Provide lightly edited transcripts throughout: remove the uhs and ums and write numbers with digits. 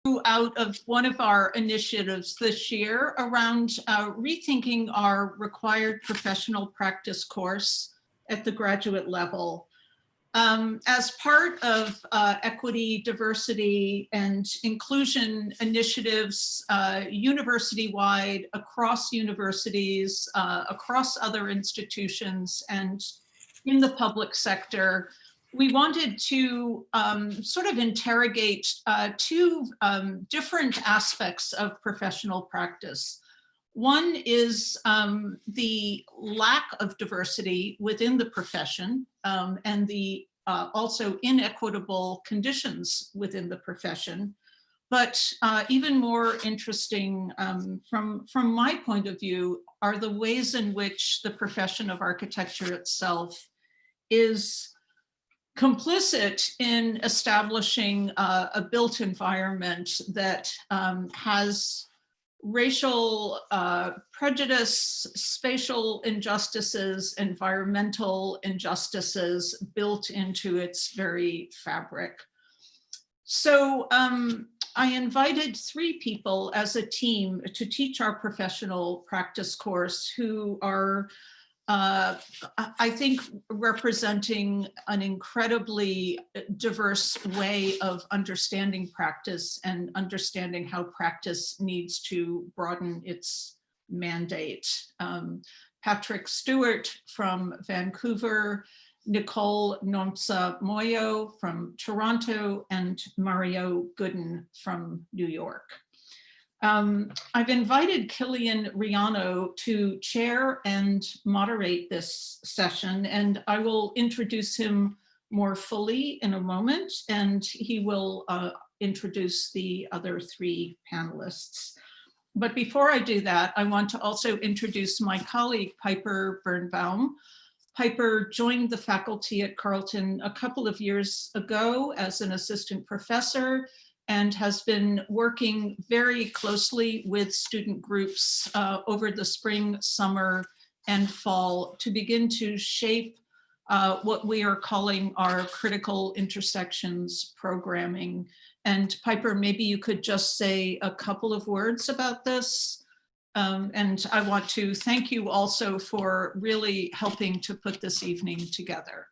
out of one of our initiatives this year around rethinking our required professional practice course at the graduate level. As part of equity, diversity, and inclusion initiatives university-wide, across universities, across other institutions, and in the public sector, we wanted to sort of interrogate two different aspects of professional practice. One is the lack of diversity within the profession and the also inequitable conditions within the profession. But even more interesting from my point of view are the ways in which the profession of architecture itself is complicit in establishing a built environment that has racial prejudice, spatial injustices, environmental injustices built into its very fabric. So I invited 3 people as a team to teach our professional practice course who are I think representing an incredibly diverse way of understanding practice and understanding how practice needs to broaden its mandate. Patrick Stewart from Vancouver, Nicole Nomsa Moyo from Toronto, and Mario Gooden from New York. I've invited Killian Rihanno to chair and moderate this session, and I will introduce him more fully in a moment, and he will introduce the other 3 panelists. But before I do that, I want to also introduce my colleague, Piper Bernbaum. Piper joined the faculty at Carleton a couple of years ago as an assistant professor, and has been working very closely with student groups over the spring, summer, and fall to begin to shape what we are calling our critical intersections programming. And Piper, maybe you could just say a couple of words about this. And I want to thank you also for really helping to put this evening together.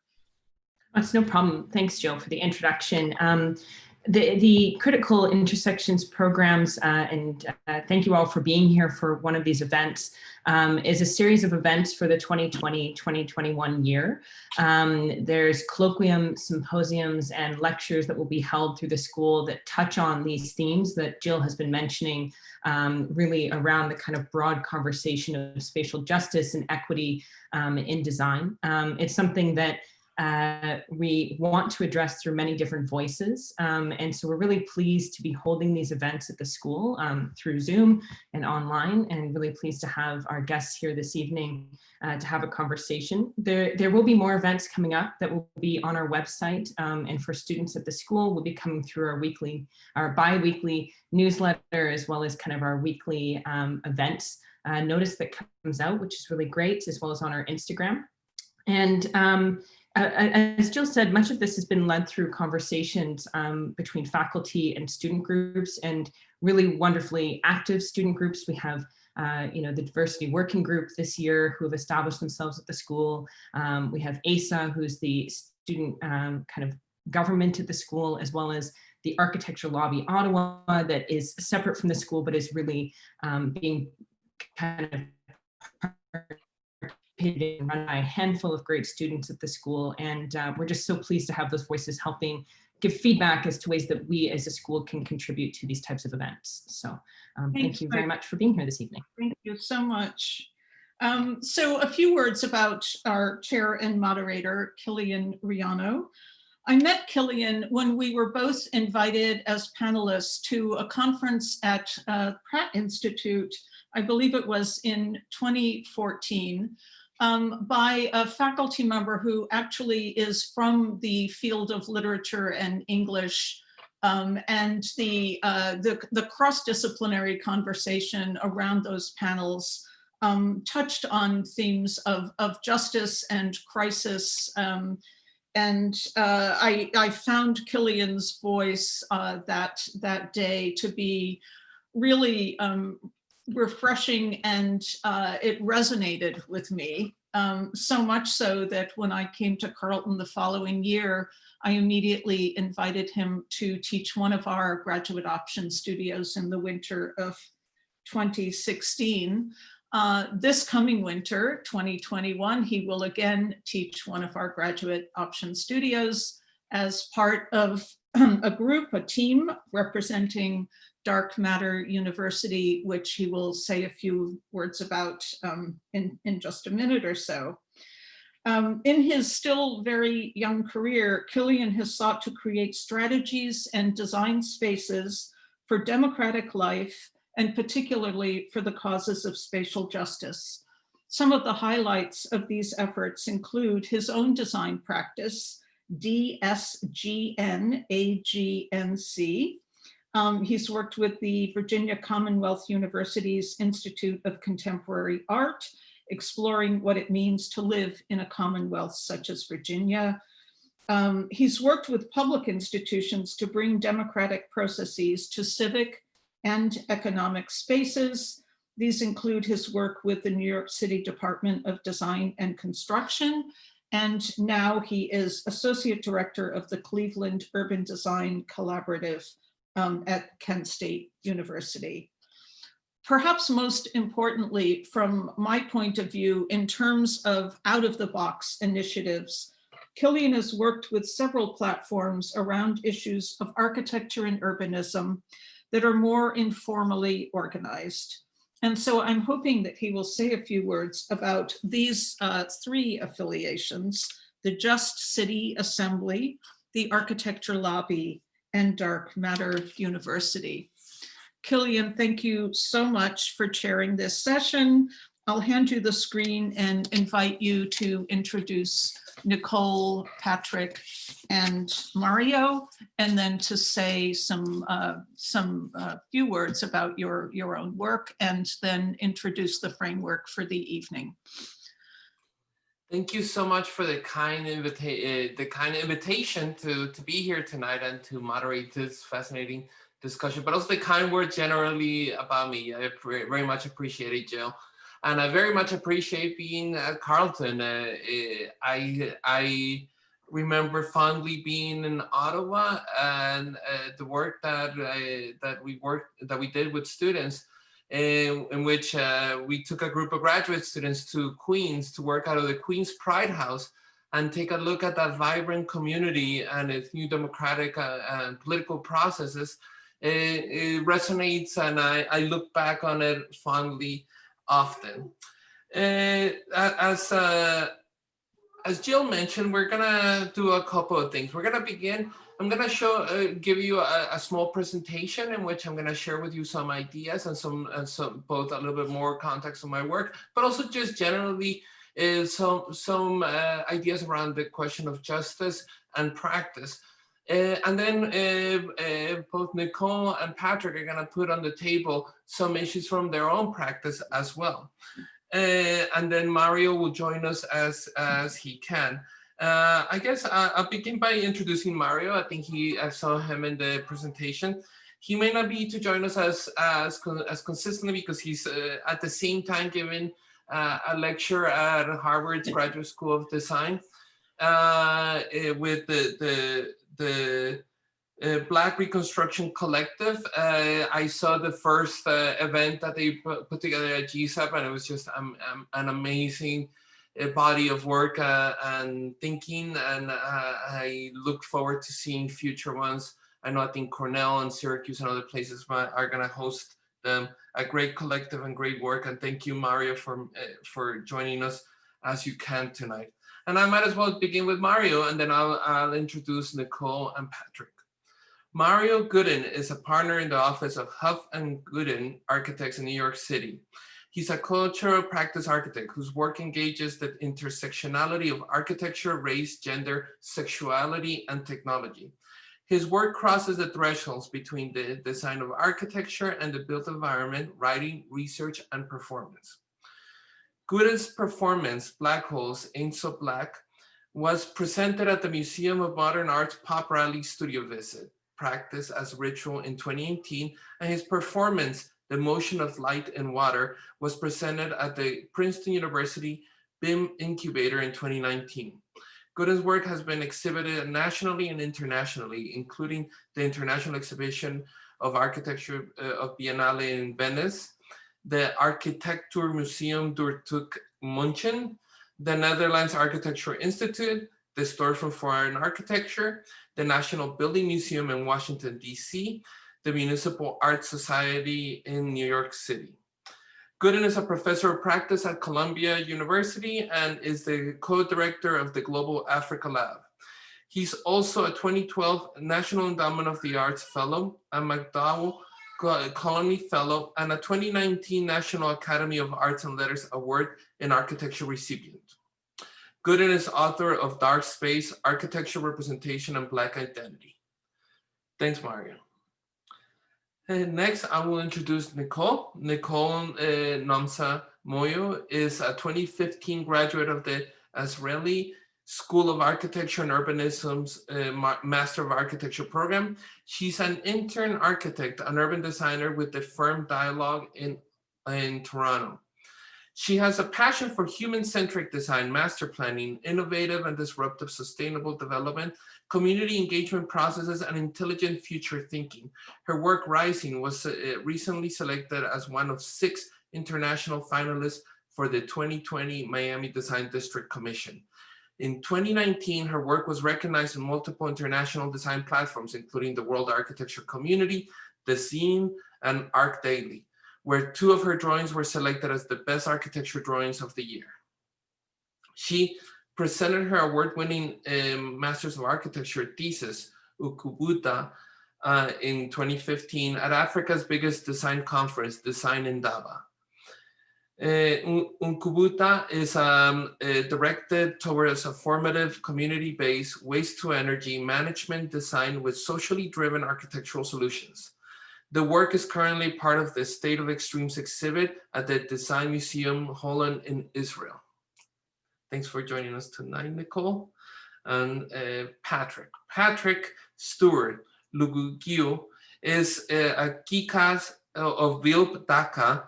That's no problem. Thanks, Jill, for the introduction. The Critical Intersections programs, and thank you all for being here for one of these events, is a series of events for the 2020-2021 year. There's colloquium, symposiums, and lectures that will be held through the school that touch on these themes that Jill has been mentioning, really around the kind of broad conversation of spatial justice and equity in design. It's something that we want to address through many different voices. And so we're really pleased to be holding these events at the school through Zoom and online, and really pleased to have our guests here this evening to have a conversation. There will be more events coming up that will be on our website, and for students at the school, we'll be coming through our bi-weekly newsletter, as well as kind of our weekly events notice that comes out, which is really great, as well as on our Instagram. And as Jill said, much of this has been led through conversations between faculty and student groups, and really wonderfully active student groups. We have the Diversity Working Group this year who have established themselves at the school. We have ASA, who's the student kind of government at the school, as well as the Architecture Lobby Ottawa that is separate from the school, but is really being kind of run by a handful of great students at the school. And we're just so pleased to have those voices helping give feedback as to ways that we as a school can contribute to these types of events. So thank you very much for being here this evening. Thank you so much. So a few words about our chair and moderator, Killian Rihanno. I met Killian when we were both invited as panelists to a conference at Pratt Institute, I believe it was in 2014, by a faculty member who actually is from the field of literature and English, and the cross-disciplinary conversation around those panels touched on themes of justice and crisis, And I found Killian's voice that day to be really refreshing, and it resonated with me. So much so that when I came to Carleton the following year, I immediately invited him to teach one of our graduate option studios in the winter of 2016. This coming winter, 2021, he will again teach one of our graduate option studios as part of a group, a team representing Dark Matter University, which he will say a few words about in just a minute or so. In his still very young career, Killian has sought to create strategies and design spaces for democratic life, and particularly for the causes of spatial justice. Some of the highlights of these efforts include his own design practice, DSGN-AGNC. He's worked with the Virginia Commonwealth University's Institute of Contemporary Art, exploring what it means to live in a commonwealth such as Virginia. He's worked with public institutions to bring democratic processes to civic and economic spaces. These include his work with the New York City Department of Design and Construction, and now he is Associate Director of the Cleveland Urban Design Collaborative at Kent State University. Perhaps most importantly, from my point of view, in terms of out-of-the-box initiatives, Killian has worked with several platforms around issues of architecture and urbanism that are more informally organized. And so I'm hoping that he will say a few words about these three affiliations: the Just City Assembly, the Architecture Lobby, and Dark Matter University. Killian, thank you so much for chairing this session. I'll hand you the screen and invite you to introduce Nicole, Patrick, and Mario, and then to say some few words about your own work, and then introduce the framework for the evening. Thank you so much for the kind invitation to be here tonight and to moderate this fascinating discussion, but also the kind words generally about me. I very much appreciate it, Jill. And I very much appreciate being at Carleton. I remember fondly being in Ottawa, and the work that we did with students, in which we took a group of graduate students to Queens to work out of the Queens Pride House and take a look at that vibrant community and its new democratic and political processes. It resonates, and I look back on it fondly often. As Jill mentioned, we're gonna do a couple of things. We're gonna begin. I'm gonna give you a small presentation in which I'm gonna share with you some ideas and some both a little bit more context on my work, but also just generally some ideas around the question of justice and practice. And then both Nicole and Patrick are gonna put on the table some issues from their own practice as well. And then Mario will join us as he can. I guess I'll begin by introducing Mario. I think I saw him in the presentation. He may not be to join us as consistently because he's at the same time giving a lecture at Harvard's Graduate School of Design with the Black Reconstruction Collective. I saw the first event that they put together at GSAP, and it was just an amazing body of work and thinking, and I look forward to seeing future ones. I think Cornell and Syracuse and other places are going to host them. A great collective and great work, and thank you, Mario, for joining us as you can tonight. And I might as well begin with Mario, and then I'll introduce Nicole and Patrick. Mario Gooden is a partner in the office of Huff and Gooden Architects in New York City. He's a cultural practice architect whose work engages the intersectionality of architecture, race, gender, sexuality, and technology. His work crosses the thresholds between the design of architecture and the built environment, writing, research, and performance. Gooden's performance, Black Holes Ain't So Black, was presented at the Museum of Modern Art's Pop Rally Studio Visit, Practice as Ritual in 2018, and his performance, The Motion of Light and Water, was presented at the Princeton University BIM Incubator in 2019. Gooden's work has been exhibited nationally and internationally, including the International Exhibition of Architecture of Biennale in Venice, the Architectuur Museum Durtuk München, the Netherlands Architecture Institute, the Storefront for Foreign Architecture, the National Building Museum in Washington, D.C., the Municipal Art Society in New York City. Gooden is a professor of practice at Columbia University and is the co-director of the Global Africa Lab. He's also a 2012 National Endowment of the Arts Fellow, a MacDowell Colony Fellow, and a 2019 National Academy of Arts and Letters Award in Architecture recipient. Gooden is author of Dark Space, Architecture Representation and Black Identity. Thanks, Mario. And next, I will introduce Nicole. Nicole Namsa Moyo is a 2015 graduate of the Azrieli School of Architecture and Urbanism's Master of Architecture program. She's an intern architect, an urban designer with the firm Dialogue in Toronto. She has a passion for human-centric design, master planning, innovative and disruptive sustainable development, community engagement processes, and intelligent future thinking. Her work, Rising, was recently selected as one of 6 international finalists for the 2020 Miami Design District Commission. In 2019, her work was recognized in multiple international design platforms, including the World Architecture Community, the Zine, and Arc Daily, where 2 of her drawings were selected as the best architecture drawings of the year. She presented her award-winning Masters of Architecture thesis, Ukubuta, in 2015 at Africa's biggest design conference, Design in Daba. Ukubuta is directed towards a formative, community-based waste-to-energy management design with socially driven architectural solutions. The work is currently part of the State of Extremes exhibit at the Design Museum Holland in Israel. Thanks for joining us tonight, Nicole. And Patrick. Patrick Stewart Lugugio is a Kikas of Vilp Dhaka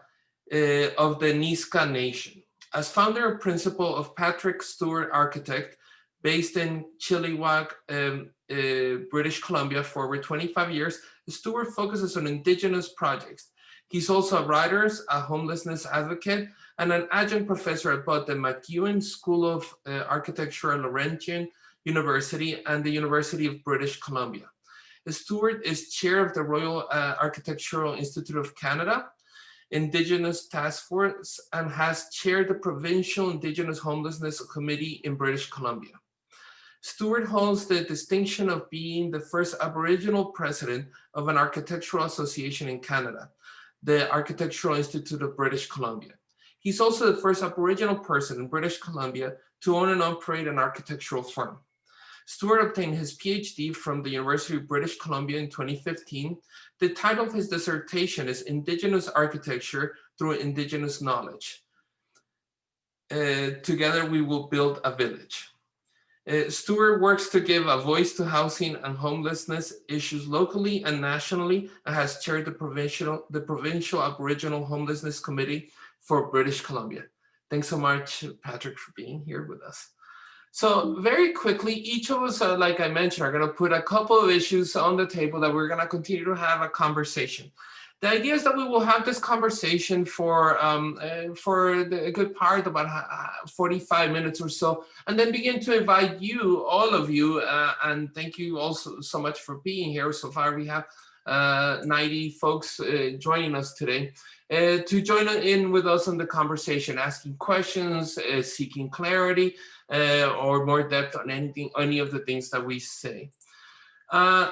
of the Niska Nation. As founder and principal of Patrick Stewart Architect, based in Chilliwack, British Columbia for over 25 years, Stewart focuses on Indigenous projects. He's also a writer, a homelessness advocate, and an adjunct professor at both the MacEwan School of Architecture at Laurentian University and the University of British Columbia. Stewart is chair of the Royal Architectural Institute of Canada Indigenous Task Force and has chaired the Provincial Indigenous Homelessness Committee in British Columbia. Stewart holds the distinction of being the first Aboriginal president of an architectural association in Canada, the Architectural Institute of British Columbia. He's also the first Aboriginal person in British Columbia to own and operate an architectural firm. Stewart obtained his PhD from the University of British Columbia in 2015. The title of his dissertation is Indigenous Architecture Through Indigenous Knowledge. Together we will build a village. Stewart works to give a voice to housing and homelessness issues locally and nationally, and has chaired the Provincial Aboriginal Homelessness Committee for British Columbia. Thanks so much, Patrick, for being here with us. So very quickly, each of us, like I mentioned, are going to put a couple of issues on the table that we're going to continue to have a conversation. The idea is that we will have this conversation for a good part, about 45 minutes or so, and then begin to invite you, all of you, and thank you also so much for being here. So far, we have 90 folks joining us today, to join in with us in the conversation, asking questions, seeking clarity, or more depth on any of the things that we say.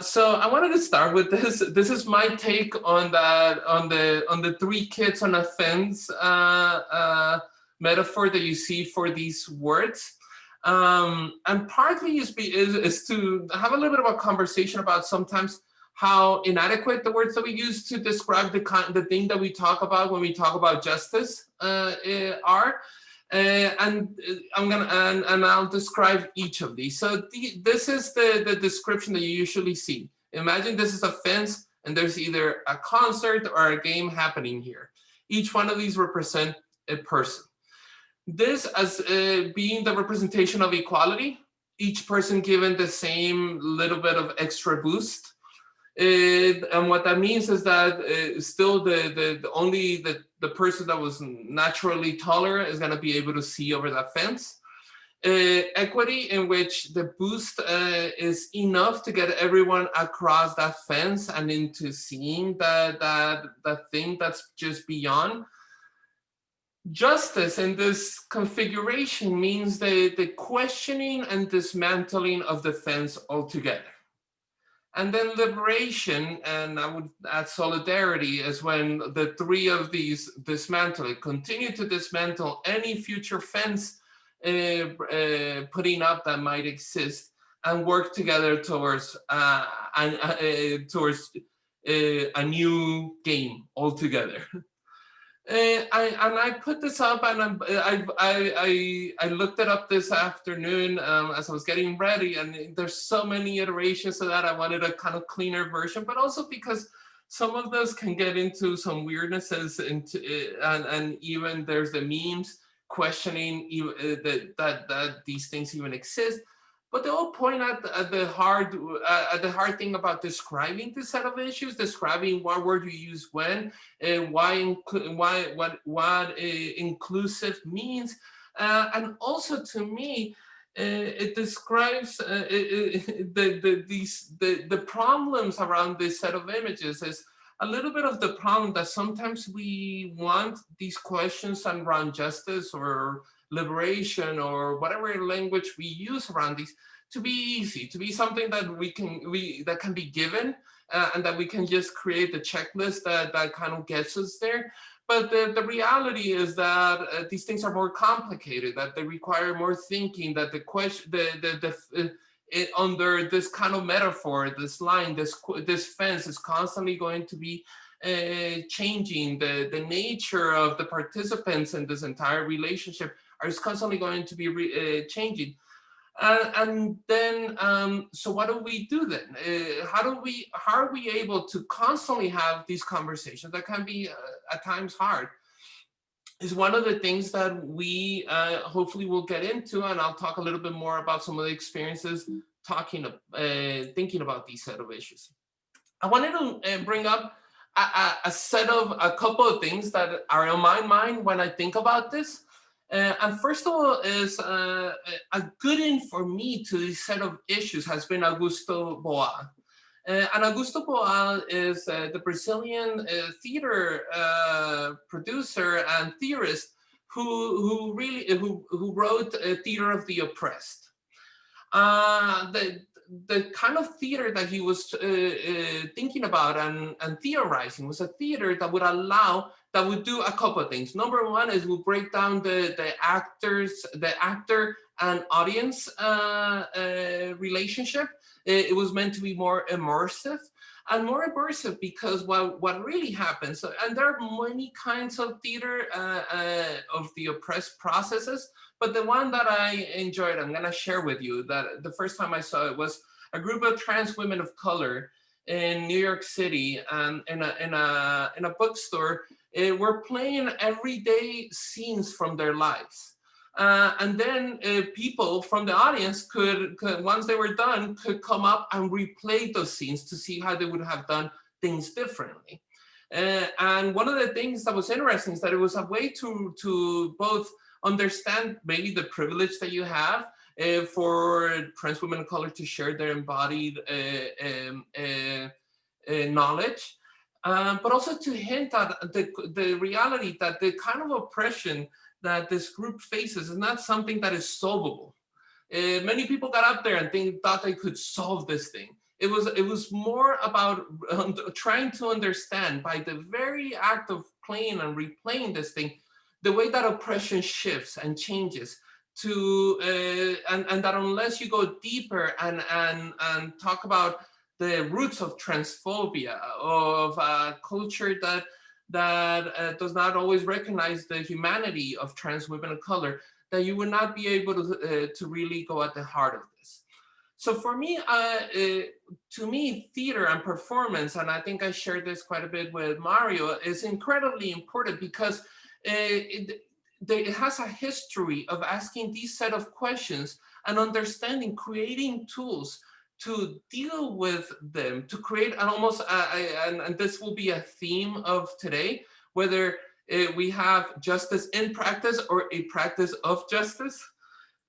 So I wanted to start with this. This is my take on that, on the 3 kids on a fence metaphor that you see for these words. And partly is to have a little bit of a conversation about sometimes how inadequate the words that we use to describe the thing that we talk about when we talk about justice are. And I'll describe each of these. So this is the description that you usually see. Imagine this is a fence and there's either a concert or a game happening here. Each one of these represent a person. This as being the representation of equality, each person given the same little bit of extra boost. And what that means is that still only the person that was naturally taller is going to be able to see over that fence. Equity, in which the boost is enough to get everyone across that fence and into seeing that thing that's just beyond. Justice in this configuration means the questioning and dismantling of the fence altogether. And then liberation, and I would add solidarity, is when the three of these dismantle it, continue to dismantle any future fence putting up that might exist, and work together towards a new game altogether. I put this up, and I looked it up this afternoon as I was getting ready, and there's so many iterations of that. I wanted a kind of cleaner version, but also because some of those can get into some weirdnesses, and even there's the memes questioning that these things even exist. But the whole point at the hard thing about describing this set of issues, describing what word you use when, what inclusive means, and also to me, it describes the problems around this set of images. Is a little bit of the problem that sometimes we want these questions around justice or liberation or whatever language we use around these to be easy, to be something that that can be given, and that we can just create the checklist that kind of gets us there. But the reality is that these things are more complicated, that they require more thinking, that the question, under this kind of metaphor, this line, this fence is constantly going to be changing. The nature of the participants in this entire relationship is constantly going to be changing. And then, so what do we do then? How are we able to constantly have these conversations that can be at times hard? Is one of the things that we hopefully will get into, and I'll talk a little bit more about some of the experiences thinking about these set of issues. I wanted to bring up a couple of things that are on my mind when I think about this. And first of all is a good in for me to this set of issues has been Augusto Boal. And Augusto Boal is the Brazilian theater producer and theorist who wrote Theater of the Oppressed. The kind of theater that he was thinking about and theorizing was a theater that would do a couple of things. Number one is we'll break down the actor and audience relationship. It was meant to be more immersive, because what really happens, and there are many kinds of theater of the oppressed processes, but the one that I enjoyed, I'm gonna share with you, that the first time I saw it was a group of trans women of color in New York City, and in a bookstore, were playing everyday scenes from their lives. And then people from the audience could, once they were done, could come up and replay those scenes to see how they would have done things differently. And one of the things that was interesting is that it was a way to both understand maybe the privilege that you have for trans women of color to share their embodied knowledge, but also to hint at the reality that the kind of oppression that this group faces is not something that is solvable. Many people got up there and thought they could solve this thing. It was more about trying to understand, by the very act of playing and replaying this thing, the way that oppression shifts and changes and that unless you go deeper and talk about the roots of transphobia, of a culture that that does not always recognize the humanity of trans women of color, that you would not be able to really go at the heart of this. So for me, to me, theater and performance, and I think I shared this quite a bit with Mario, is incredibly important because it has a history of asking these set of questions and understanding, creating tools to deal with them, to create an almost, and this will be a theme of today, whether we have justice in practice or a practice of justice.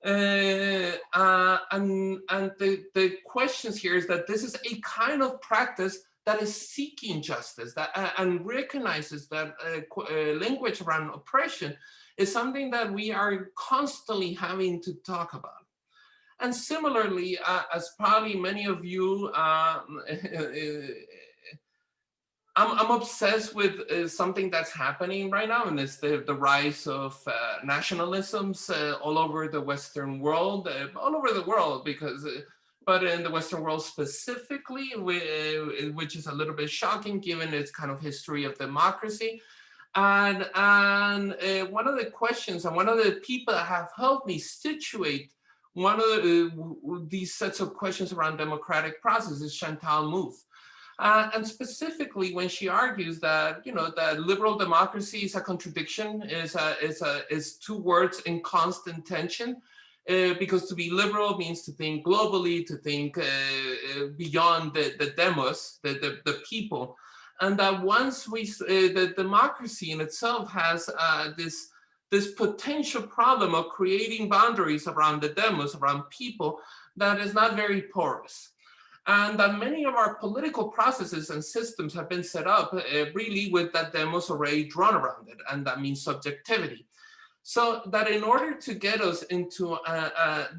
And the questions here is that this is a kind of practice that is seeking justice, that and recognizes that language around oppression is something that we are constantly having to talk about. And similarly, as probably many of you, I'm obsessed with something that's happening right now, and it's the rise of nationalisms all over the Western world, because, but in the Western world specifically, which is a little bit shocking given its kind of history of democracy. And one of the questions, and one of the people that have helped me situate one of these sets of questions around democratic process is Chantal Mouffe. And specifically when she argues that, you know, that liberal democracy is a contradiction, is two words in constant tension, because to be liberal means to think globally, to think beyond the demos, the people. And that once the democracy in itself has this potential problem of creating boundaries around the demos, around people, that is not very porous. And that many of our political processes and systems have been set up really with that demos already drawn around it, and that means subjectivity. So that in order to get us into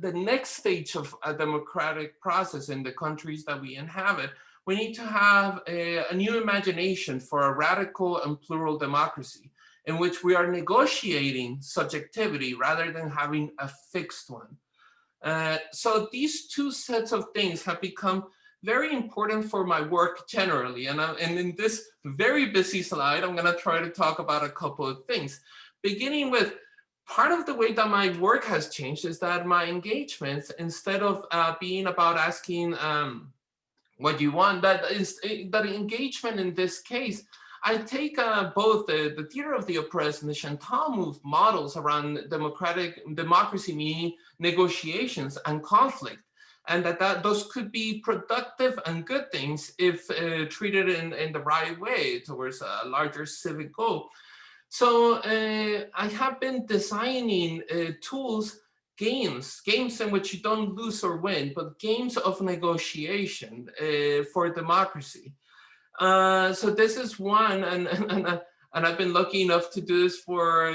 the next stage of a democratic process in the countries that we inhabit, we need to have a new imagination for a radical and plural democracy in which we are negotiating subjectivity rather than having a fixed one. So these two sets of things have become very important for my work generally. And in this very busy slide, I'm gonna try to talk about a couple of things. Beginning with, part of the way that my work has changed is that my engagements, instead of being about asking what you want, that engagement in this case, I take both the theater of the oppressed and the Chantal Mouffe models around democracy, meaning negotiations and conflict, and that those could be productive and good things if treated in the right way towards a larger civic goal. So I have been designing tools, games in which you don't lose or win, but games of negotiation for democracy. So this is one, and I've been lucky enough to do this for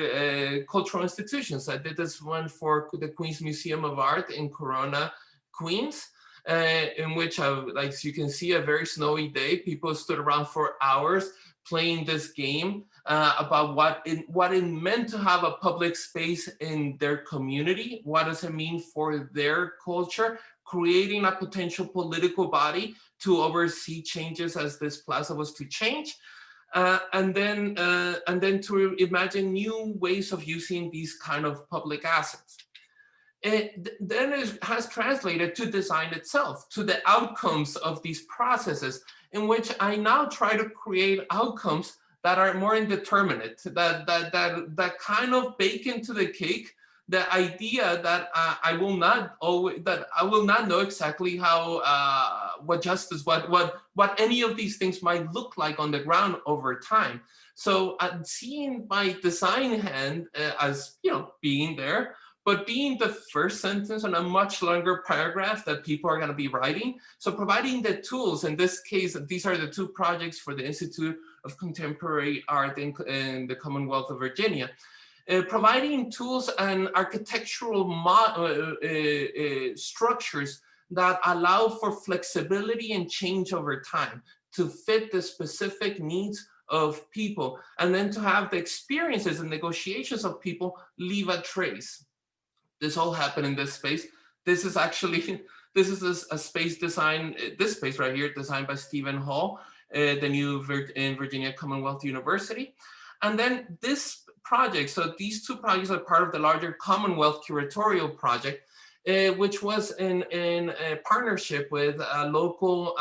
cultural institutions. I did this one for the Queens Museum of Art in Corona, Queens, in which, like you can see, a very snowy day, people stood around for hours playing this game about what it meant to have a public space in their community. What does it mean for their culture? Creating a potential political body to oversee changes as this plaza was to change, and then to imagine new ways of using these kind of public assets. Then it has translated to design itself, to the outcomes of these processes, in which I now try to create outcomes that are more indeterminate, that kind of bake into the cake the idea that I will not know exactly how what justice, what any of these things might look like on the ground over time. So seeing my design hand as, you know, being there, but being the first sentence on a much longer paragraph that people are going to be writing. So providing the tools, in this case, these are the two projects for the Institute of Contemporary Art in the Commonwealth of Virginia. Providing tools and architectural structures that allow for flexibility and change over time to fit the specific needs of people, and then to have the experiences and negotiations of people leave a trace. This all happened in this space. This is actually, this is a space design, this space right here, designed by Stephen Hall. the new Virginia Commonwealth University. And then this project, so these two projects are part of the larger Commonwealth Curatorial Project, which was in a partnership with a local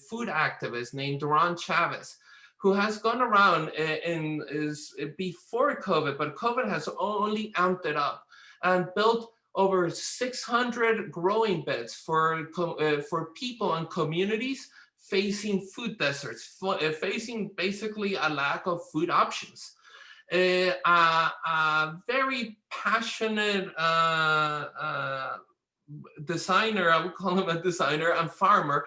food activist named Duran Chavez, who has gone around and is before COVID, but COVID has only amped it up and built over 600 growing beds for people and communities facing food deserts, facing basically a lack of food options. A very passionate designer, I would call him a designer and farmer.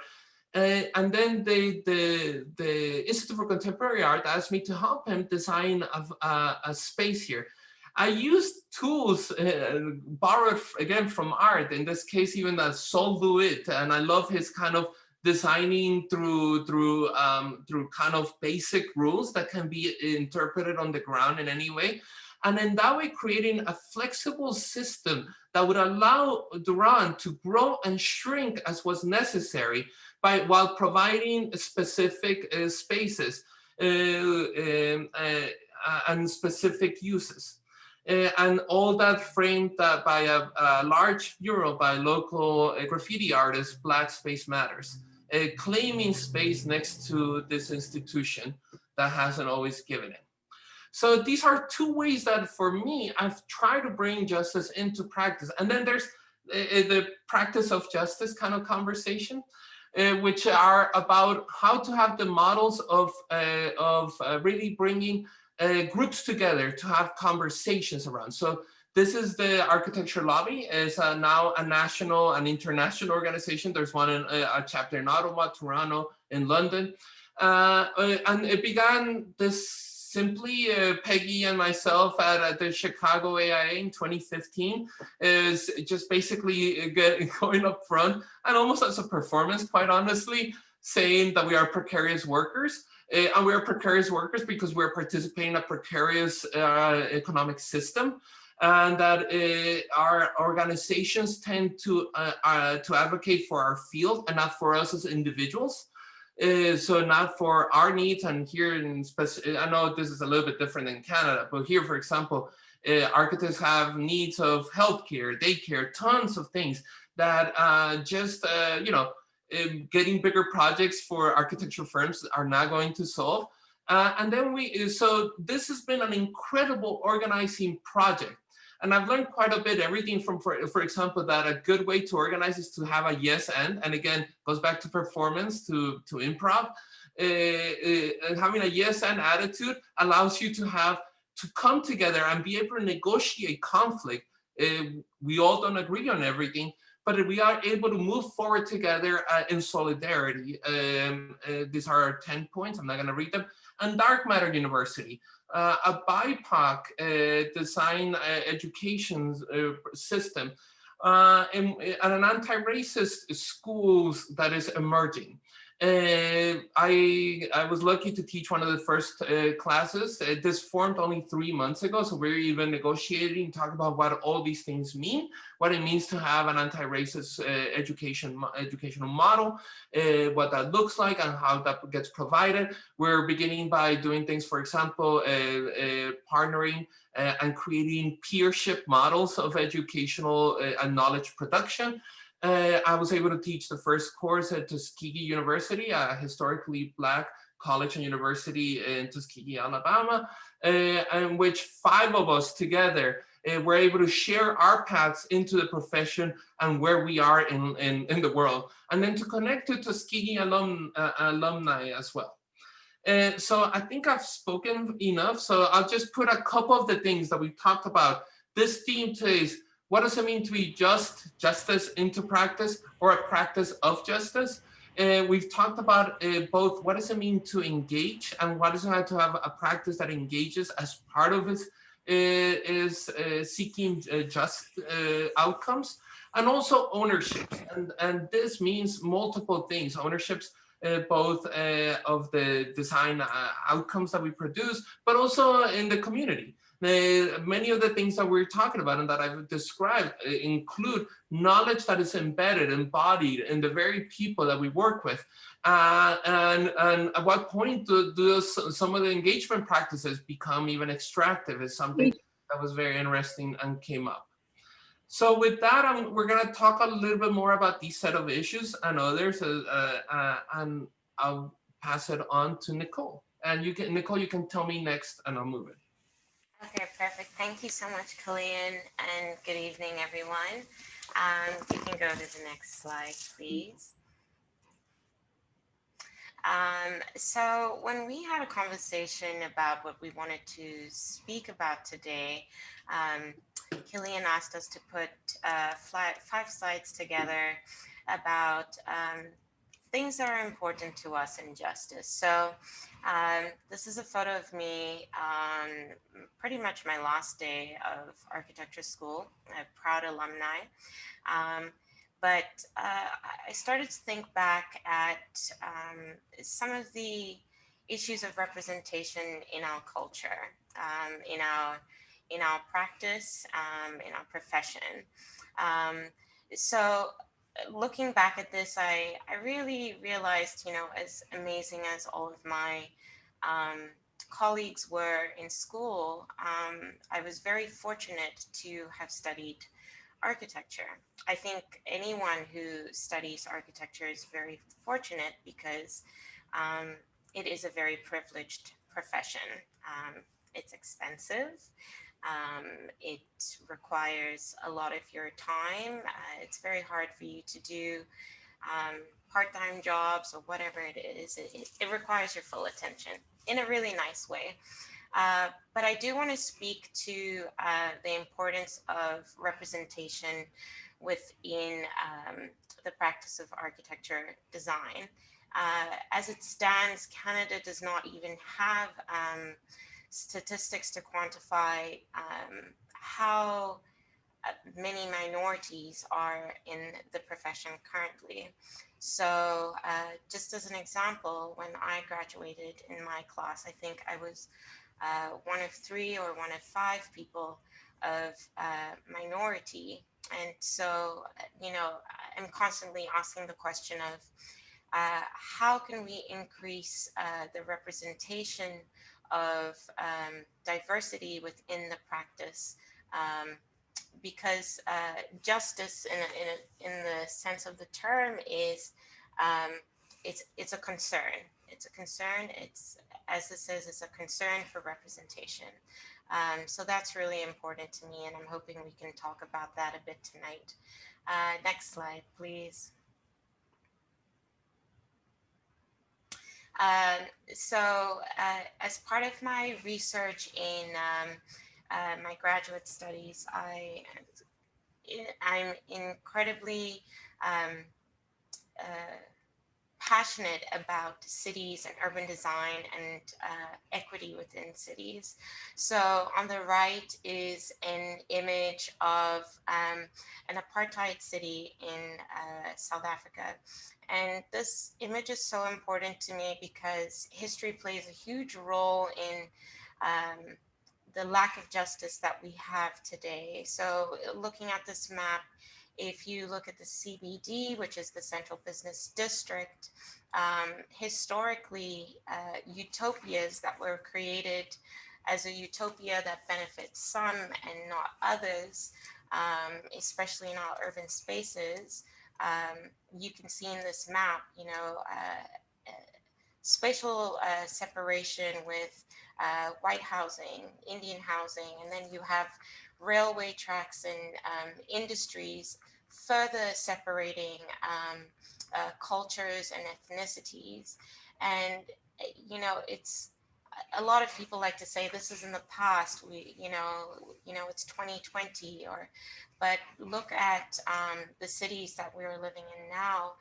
And then the Institute for Contemporary Art asked me to help him design a space here. I used tools borrowed again from art, in this case even a Solvuit, and I love his kind of designing through kind of basic rules that can be interpreted on the ground in any way. And in that way, creating a flexible system that would allow Duran to grow and shrink as was necessary while providing specific spaces and specific uses. And all that framed by a large mural by local graffiti artist, Black Space Matters, claiming space next to this institution that hasn't always given it. So these are two ways that for me, I've tried to bring justice into practice. And then there's the practice of justice kind of conversation, which are about how to have the models of really bringing groups together to have conversations around. So this is the Architecture Lobby. It's now a national and international organization. There's one in a chapter in Ottawa, Toronto, in London. And it began this simply Peggy and myself at the Chicago AIA in 2015 is just basically going up front and almost as a performance, quite honestly, saying that we are precarious workers. And we are precarious workers because we're participating in a precarious economic system, and that our organizations tend to advocate for our field and not for us as individuals. So not for our needs. And here in I know this is a little bit different in Canada, but here, for example, architects have needs of healthcare, daycare, tons of things that getting bigger projects for architecture firms are not going to solve. And then so this has been an incredible organizing project. And I've learned quite a bit, everything from, for example, that a good way to organize is to have a yes and again, goes back to performance, to improv. Having a yes and attitude allows you to come together and be able to negotiate conflict. We all don't agree on everything, but we are able to move forward together in solidarity. These are our 10 points, I'm not gonna read them. And Dark Matter University, a BIPOC design education system and an anti-racist schools that is emerging. I was lucky to teach one of the first classes. This formed only 3 months ago, so we're even negotiating, talking about what all these things mean, what it means to have an anti-racist educational model, what that looks like and how that gets provided. We're beginning by doing things, for example, partnering and creating peership models of educational and knowledge production. I was able to teach the first course at Tuskegee University, a historically Black college and university in Tuskegee, Alabama, in which 5 of us together were able to share our paths into the profession and where we are in the world, and then to connect to Tuskegee alumni as well. So I think I've spoken enough, so I'll just put a couple of the things that we talked about. This theme today is, what does it mean to be justice into practice, or a practice of justice? We've talked about both what does it mean to engage and what does it mean to have a practice that engages as part of its seeking just outcomes, and also ownership. And this means multiple things, ownerships both of the design outcomes that we produce, but also in the community. Many of the things that we're talking about and that I've described include knowledge that is embedded, embodied in the very people that we work with. And at what point do some of the engagement practices become even extractive is something that was very interesting and came up. So with that, we're going to talk a little bit more about these set of issues and others, and I'll pass it on to Nicole. And Nicole, you can tell me next, and I'll move it. Okay, perfect. Thank you so much, Killian, and good evening, everyone. You can go to the next slide, please. So when we had a conversation about what we wanted to speak about today, Killian asked us to put 5 slides together about things that are important to us in justice. So this is a photo of me on pretty much my last day of architecture school, a proud alumni. But I started to think back at some of the issues of representation in our culture, in our practice, in our profession. So looking back at this, I really realized, you know, as amazing as all of my colleagues were in school, I was very fortunate to have studied architecture. I think anyone who studies architecture is very fortunate because it is a very privileged profession. It's expensive. It requires a lot of your time. It's very hard for you to do part-time jobs or whatever it is. It requires your full attention in a really nice way. But I do want to speak to the importance of representation within the practice of architecture design. As it stands, Canada does not even have statistics to quantify how many minorities are in the profession currently. So just as an example, when I graduated in my class, I think I was one of 3 or one of 5 people of minority. And so, you know, I'm constantly asking the question of how can we increase the representation of diversity within the practice, because justice in the sense of the term is it's a concern. It's a concern. It's, as it says, it's a concern for representation. So that's really important to me, and I'm hoping we can talk about that a bit tonight. Next slide, please. So as part of my research in my graduate studies, I'm incredibly passionate about cities and urban design and equity within cities. So on the right is an image of an apartheid city in South Africa. And this image is so important to me because history plays a huge role in the lack of justice that we have today. So looking at this map, if you look at the CBD, which is the Central Business District, historically, utopias that were created as a utopia that benefits some and not others, especially in our urban spaces, you can see in this map, you know, spatial separation with white housing, Indian housing, and then you have railway tracks and industries further separating cultures and ethnicities. And, you know, it's, a lot of people like to say this is in the past, you know, it's 2020, or, but look at the cities that we're living in now.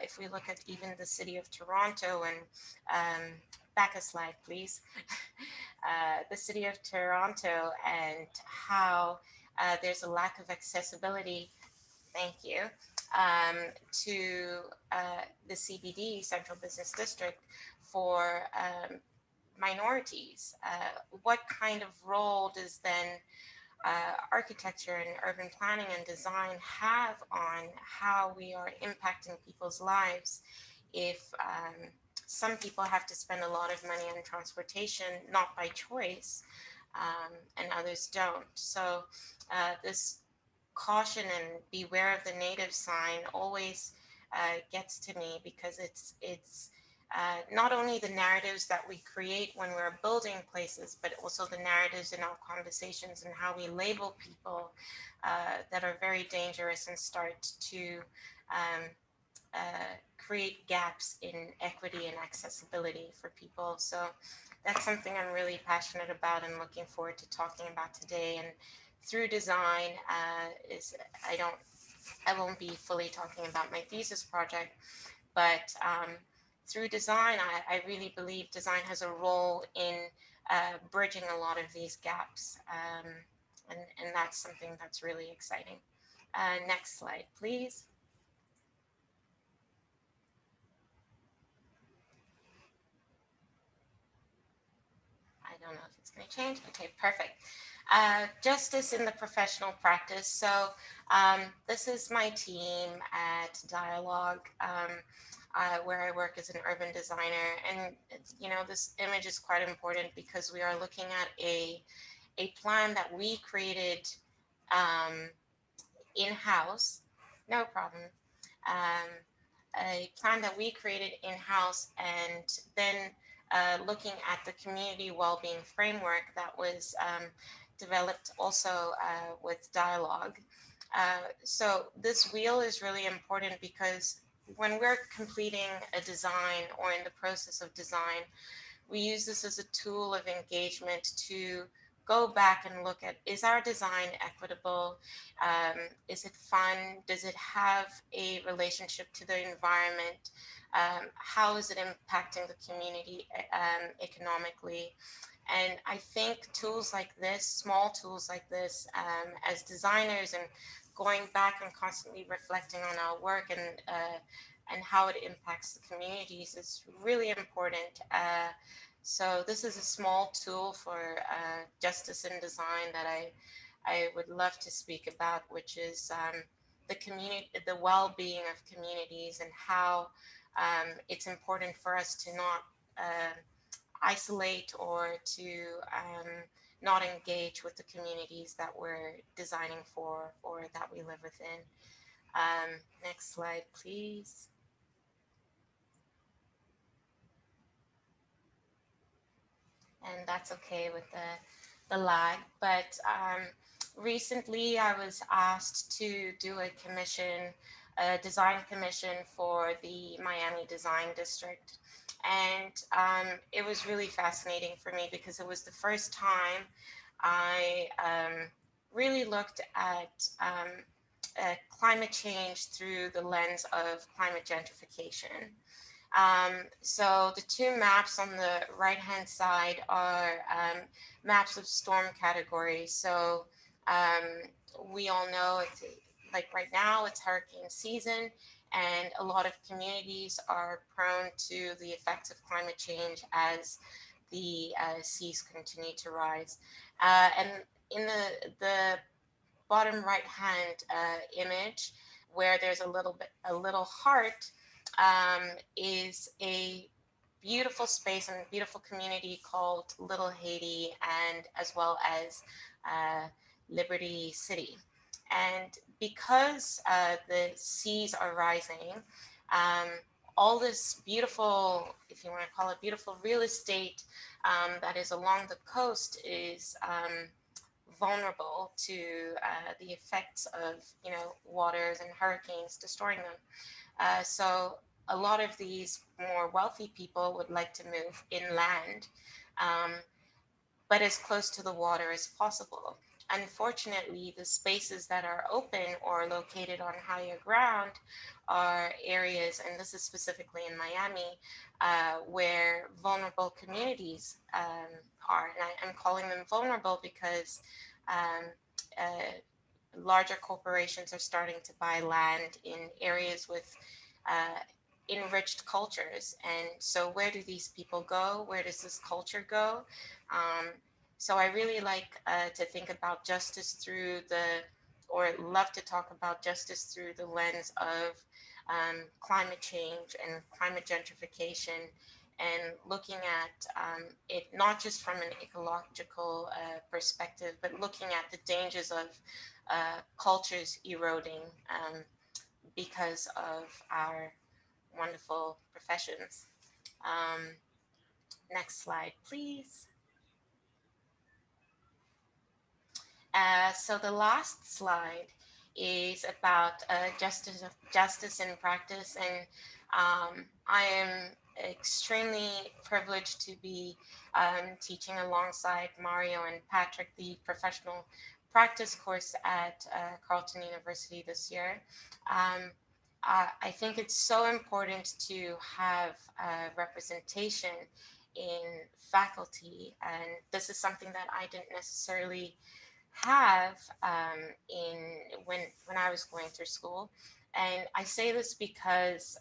If we look at even the city of Toronto, and back a slide, please. The city of Toronto, and how there's a lack of accessibility, thank you, to the CBD, Central Business District, for minorities. What kind of role does then architecture and urban planning and design have on how we are impacting people's lives if some people have to spend a lot of money on transportation, not by choice, and others don't. So this caution and beware of the native sign always gets to me, because it's not only the narratives that we create when we're building places, but also the narratives in our conversations and how we label people that are very dangerous and start to create gaps in equity and accessibility for people. So that's something I'm really passionate about and looking forward to talking about today. And through design I won't be fully talking about my thesis project, but through design, I really believe design has a role in bridging a lot of these gaps. And that's something that's really exciting. Next slide, please. I don't know if it's going to change. Okay, perfect. Justice in the professional practice. So this is my team at Dialogue, where I work as an urban designer. And you know, this image is quite important because we are looking at a plan that we created in-house. No problem. A plan that we created in-house, and then looking at the community well-being framework that was developed also with Dialogue. So this wheel is really important because when we're completing a design or in the process of design, we use this as a tool of engagement to go back and look at, is our design equitable? Is it fun? Does it have a relationship to the environment? How is it impacting the community economically? And I think tools like this, small tools like this, as designers, and going back and constantly reflecting on our work and how it impacts the communities is really important. So this is a small tool for justice in design that I would love to speak about, which is the community, the well-being of communities, and how it's important for us to not isolate or to not engage with the communities that we're designing for or that we live within. Next slide, please. And that's okay with the lag. But recently I was asked to do a design commission for the Miami Design District. And it was really fascinating for me because it was the first time I really looked at climate change through the lens of climate gentrification. So the two maps on the right-hand side are maps of storm categories. So we all know it's like right now it's hurricane season, and a lot of communities are prone to the effects of climate change as the seas continue to rise. And in the bottom right-hand image, where there's a little heart, is a beautiful space and a beautiful community called Little Haiti, and as well as Liberty City. And because the seas are rising, all this beautiful, if you want to call it beautiful, real estate that is along the coast is vulnerable to the effects of, you know, waters and hurricanes destroying them. So a lot of these more wealthy people would like to move inland, but as close to the water as possible. Unfortunately, the spaces that are open or located on higher ground are areas, and this is specifically in Miami, where vulnerable communities are. And I'm calling them vulnerable because larger corporations are starting to buy land in areas with enriched cultures. And so where do these people go? Where does this culture go? So I really like to think about justice through or love to talk about justice through the lens of climate change and climate gentrification, and looking at it not just from an ecological perspective, but looking at the dangers of cultures eroding because of our wonderful professions. Next slide, please. So the last slide is about justice in practice, and I am extremely privileged to be teaching alongside Mario and Patrick the professional practice course at Carleton University this year. I think it's so important to have representation in faculty, and this is something that I didn't necessarily have when I was going through school. And I say this because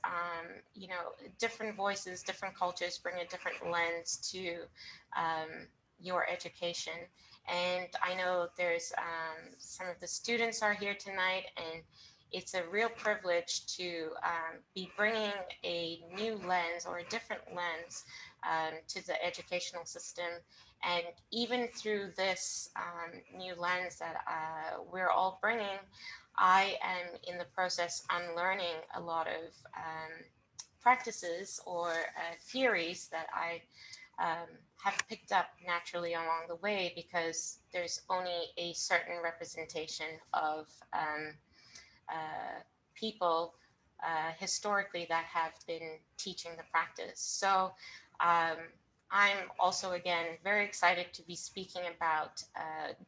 you know, different voices, different cultures bring a different lens to your education. And I know there's some of the students are here tonight, and it's a real privilege to be bringing a new lens or a different lens to the educational system. And even through this new lens that we're all bringing, I am in the process unlearning a lot of practices or theories that I have picked up naturally along the way, because there's only a certain representation of people historically that have been teaching the practice. So I'm also, again, very excited to be speaking about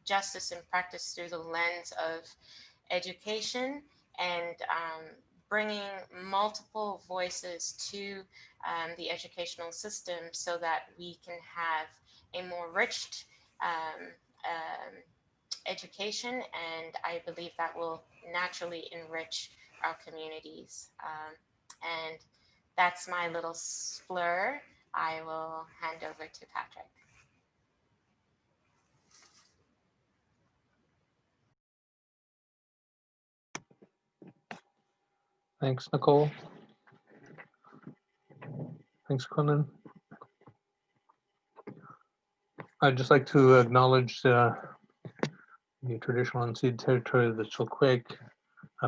justice in practice through the lens of education, and bringing multiple voices to the educational system so that we can have a more rich education, and I believe that will naturally enrich our communities. And that's my little splur. I will hand over to Patrick. Thanks, Nicole. Thanks, Quinlan. I'd just like to acknowledge the traditional unceded territory of the Chilquake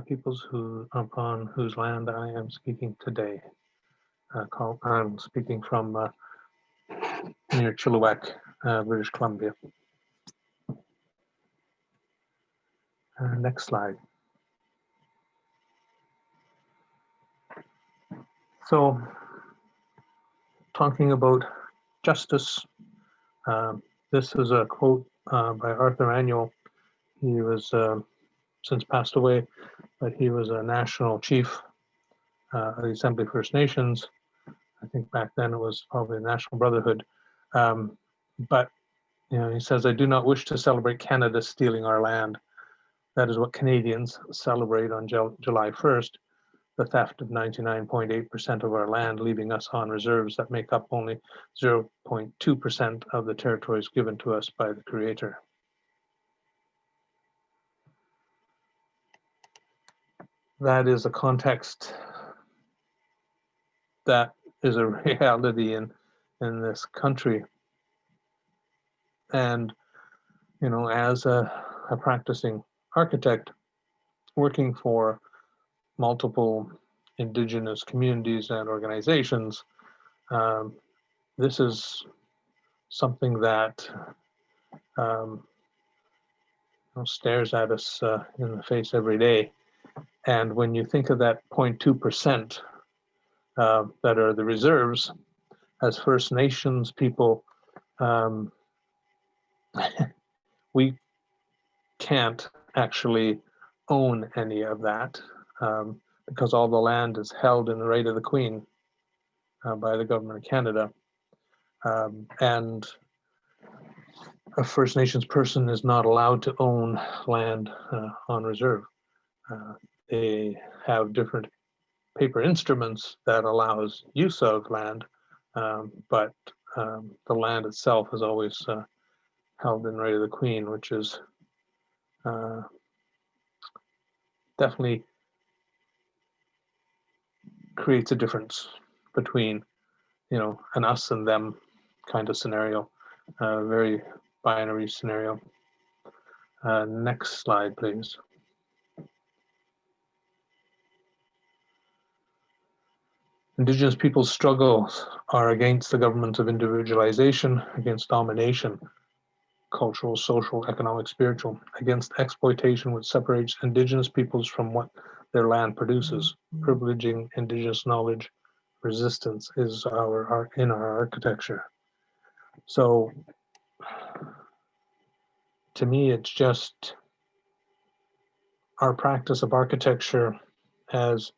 peoples upon whose land I am speaking today. I'm speaking from near Chilliwack, British Columbia. Next slide. So, talking about justice, this is a quote by Arthur Annual. He was since passed away, but he was a national chief of the Assembly First Nations. I think back then it was probably the National Brotherhood. But you know, he says, "I do not wish to celebrate Canada stealing our land. That is what Canadians celebrate on July 1st, the theft of 99.8% of our land, leaving us on reserves that make up only 0.2% of the territories given to us by the Creator." That is a context that is a reality in this country. And, you know, as a practicing architect working for multiple Indigenous communities and organizations, this is something that stares at us in the face every day. And when you think of that 0.2% that are the reserves, as First Nations people, we can't actually own any of that because all the land is held in the right of the Queen by the Government of Canada. And a First Nations person is not allowed to own land on reserve. They have different paper instruments that allows use of land, but the land itself is always held in right of the Queen, which is definitely creates a difference between, you know, an us and them kind of scenario, very binary scenario. Next slide, please. Indigenous peoples' struggles are against the government of individualization, against domination, cultural, social, economic, spiritual, against exploitation which separates Indigenous peoples from what their land produces, privileging Indigenous knowledge. Resistance is in our architecture. So to me, it's just our practice of architecture as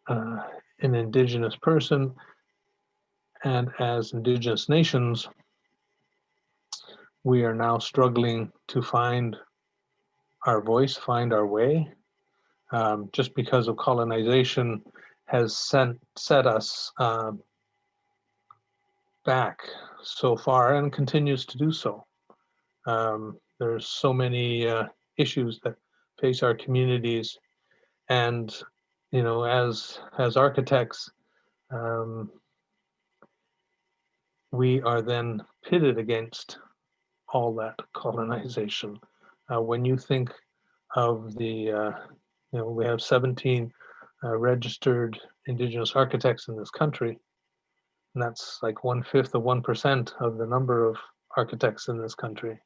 an Indigenous person and as Indigenous nations, we are now struggling to find our voice, find our way, just because of colonization has set us back so far and continues to do so. There's so many issues that face our communities, and you know, as architects, we are then pitted against all that colonization. When you think of the, you know, we have 17 registered Indigenous architects in this country, and that's like 1/5 of 1% of the number of architects in this country.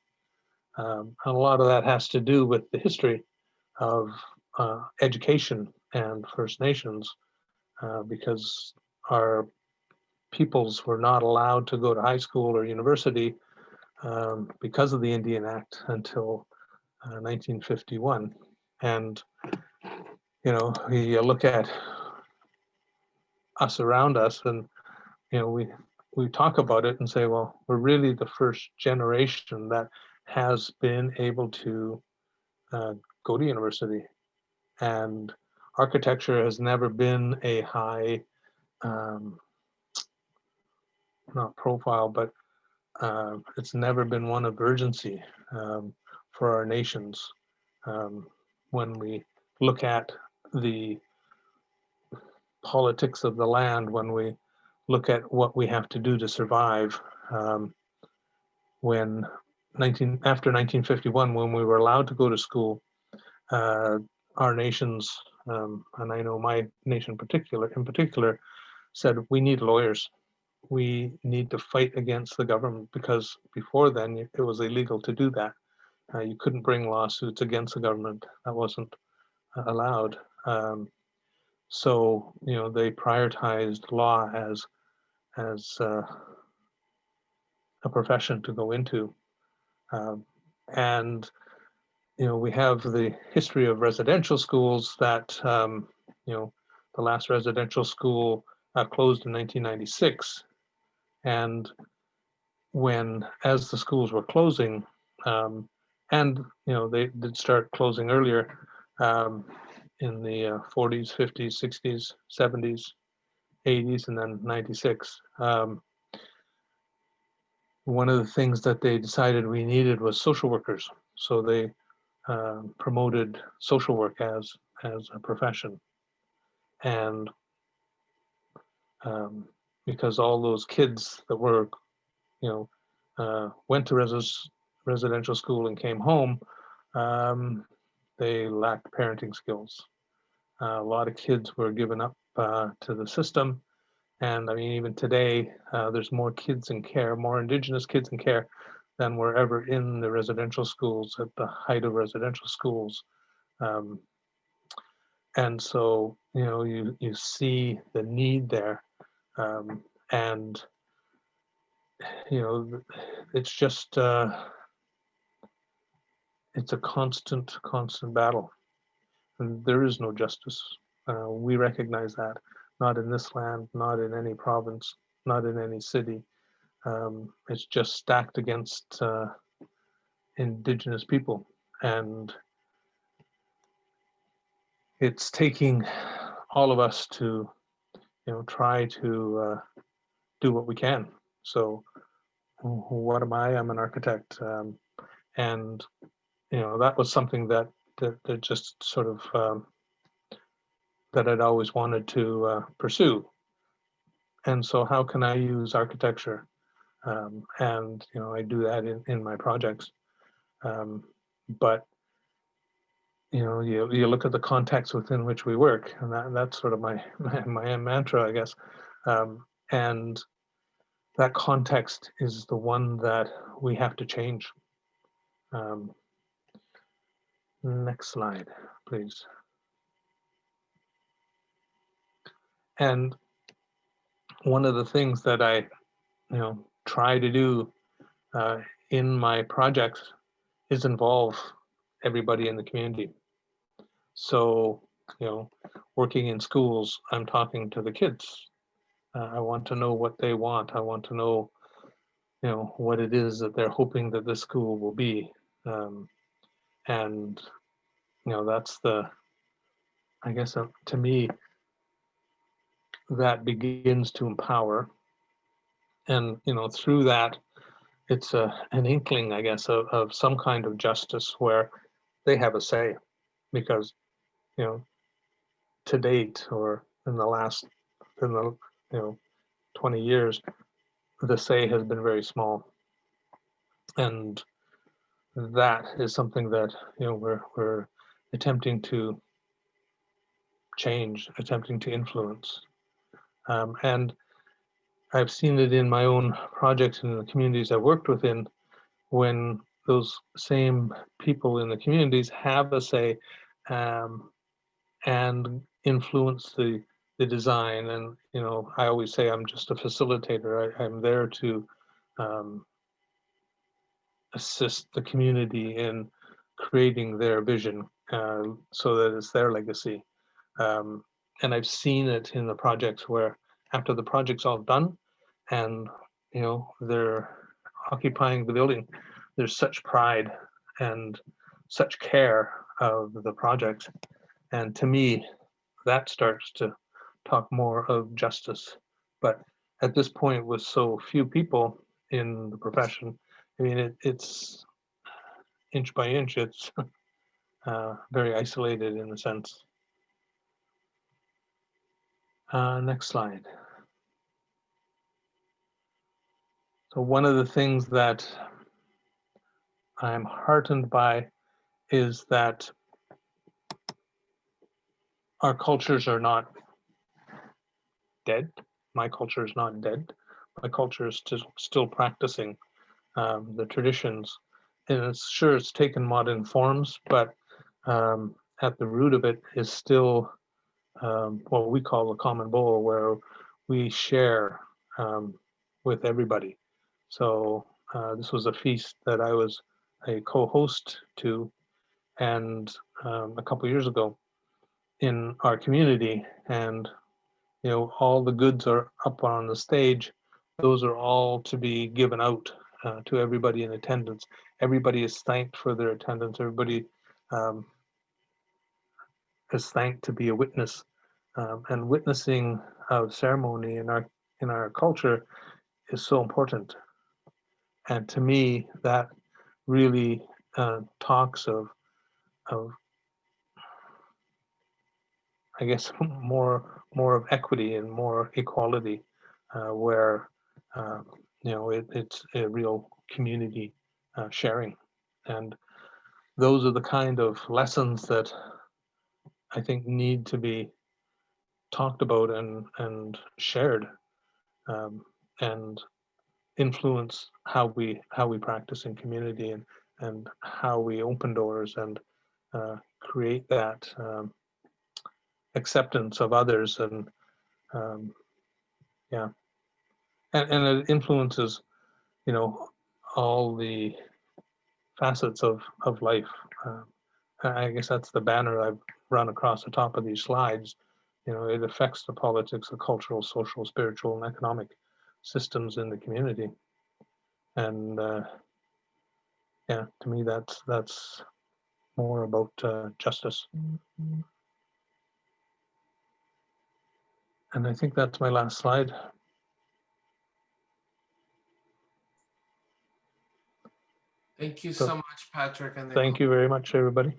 And a lot of that has to do with the history of education and First Nations, because our peoples were not allowed to go to high school or university because of the Indian Act until 1951. And, you know, you look at us around us and, you know, we talk about it and say, well, we're really the first generation that has been able to go to university. And architecture has never been a high, not profile, but it's never been one of urgency for our nations. When we look at the politics of the land, when we look at what we have to do to survive, after 1951, when we were allowed to go to school, our nations, and I know my nation in particular, said we need lawyers. We need to fight against the government, because before then it was illegal to do that. You couldn't bring lawsuits against the government. That wasn't allowed. So, you know, they prioritized law as a profession to go into. And, you know, we have the history of residential schools that, you know, the last residential school closed in 1996. And as the schools were closing, and, you know, they did start closing earlier, in the 40s, 50s, 60s, 70s, 80s, and then 96. One of the things that they decided we needed was social workers. So they promoted social work as a profession. And because all those kids that were, you know, went to residential school and came home, they lacked parenting skills. A lot of kids were given up to the system. And I mean, even today, there's more kids in care, more Indigenous kids in care than were ever in the residential schools at the height of residential schools. And so, you know, you see the need there. And, you know, it's just, it's a constant battle. And there is no justice. We recognize that, not in this land, not in any province, not in any city. It's just stacked against Indigenous people. And it's taking all of us to, try to do what we can. So what am I? I'm an architect. And, that was something that just sort of, that I'd always wanted to pursue. And so how can I use architecture? And, I do that in my projects. But, you look at the context within which we work, and that's sort of my mantra, I guess. And that context is the one that we have to change. Next slide, please. And one of the things that I, try to do in my projects is involve everybody in the community. So, working in schools, I'm talking to the kids. I want to know what they want. I want to know, what it is that they're hoping that the school will be. And, that's I guess to me, that begins to empower. And, through that, it's an inkling, I guess, of some kind of justice where they have a say. Because, to date, or in the 20 years, the say has been very small. And that is something that, we're attempting to change, attempting to influence. And I've seen it in my own projects in the communities I've worked within, when those same people in the communities have a say and influence the design. And, I always say I'm just a facilitator. I'm there to assist the community in creating their vision so that it's their legacy. And I've seen it in the projects where after the project's all done and, they're occupying the building, there's such pride and such care of the project. And to me, that starts to talk more of justice. But at this point, with so few people in the profession, I mean, it's inch by inch, it's very isolated in a sense. Next slide. So one of the things that I'm heartened by is that our cultures are not dead. My culture is not dead. My culture is still practicing the traditions. And it's taken modern forms, but at the root of it is still what we call a common bowl, where we share with everybody. So this was a feast that I was a co-host to, and a couple years ago in our community, and all the goods are up on the stage. Those are all to be given out to everybody in attendance. Everybody is thanked for their attendance. Everybody is thanked to be a witness. And witnessing of ceremony in our culture is so important. And to me, that really talks of I guess more of equity and more equality, where it's a real community sharing. And those are the kind of lessons that I think need to be talked about and shared, and influence how we practice in community, and how we open doors and create that acceptance of others. And yeah, and it influences all the facets of life. I guess that's the banner I've run across the top of these slides. It affects the politics, the cultural, social, spiritual, and economic systems in the community. And yeah, to me, that's more about justice. And I think that's my last slide. Thank you So, so much, Patrick. And thank you very much, everybody.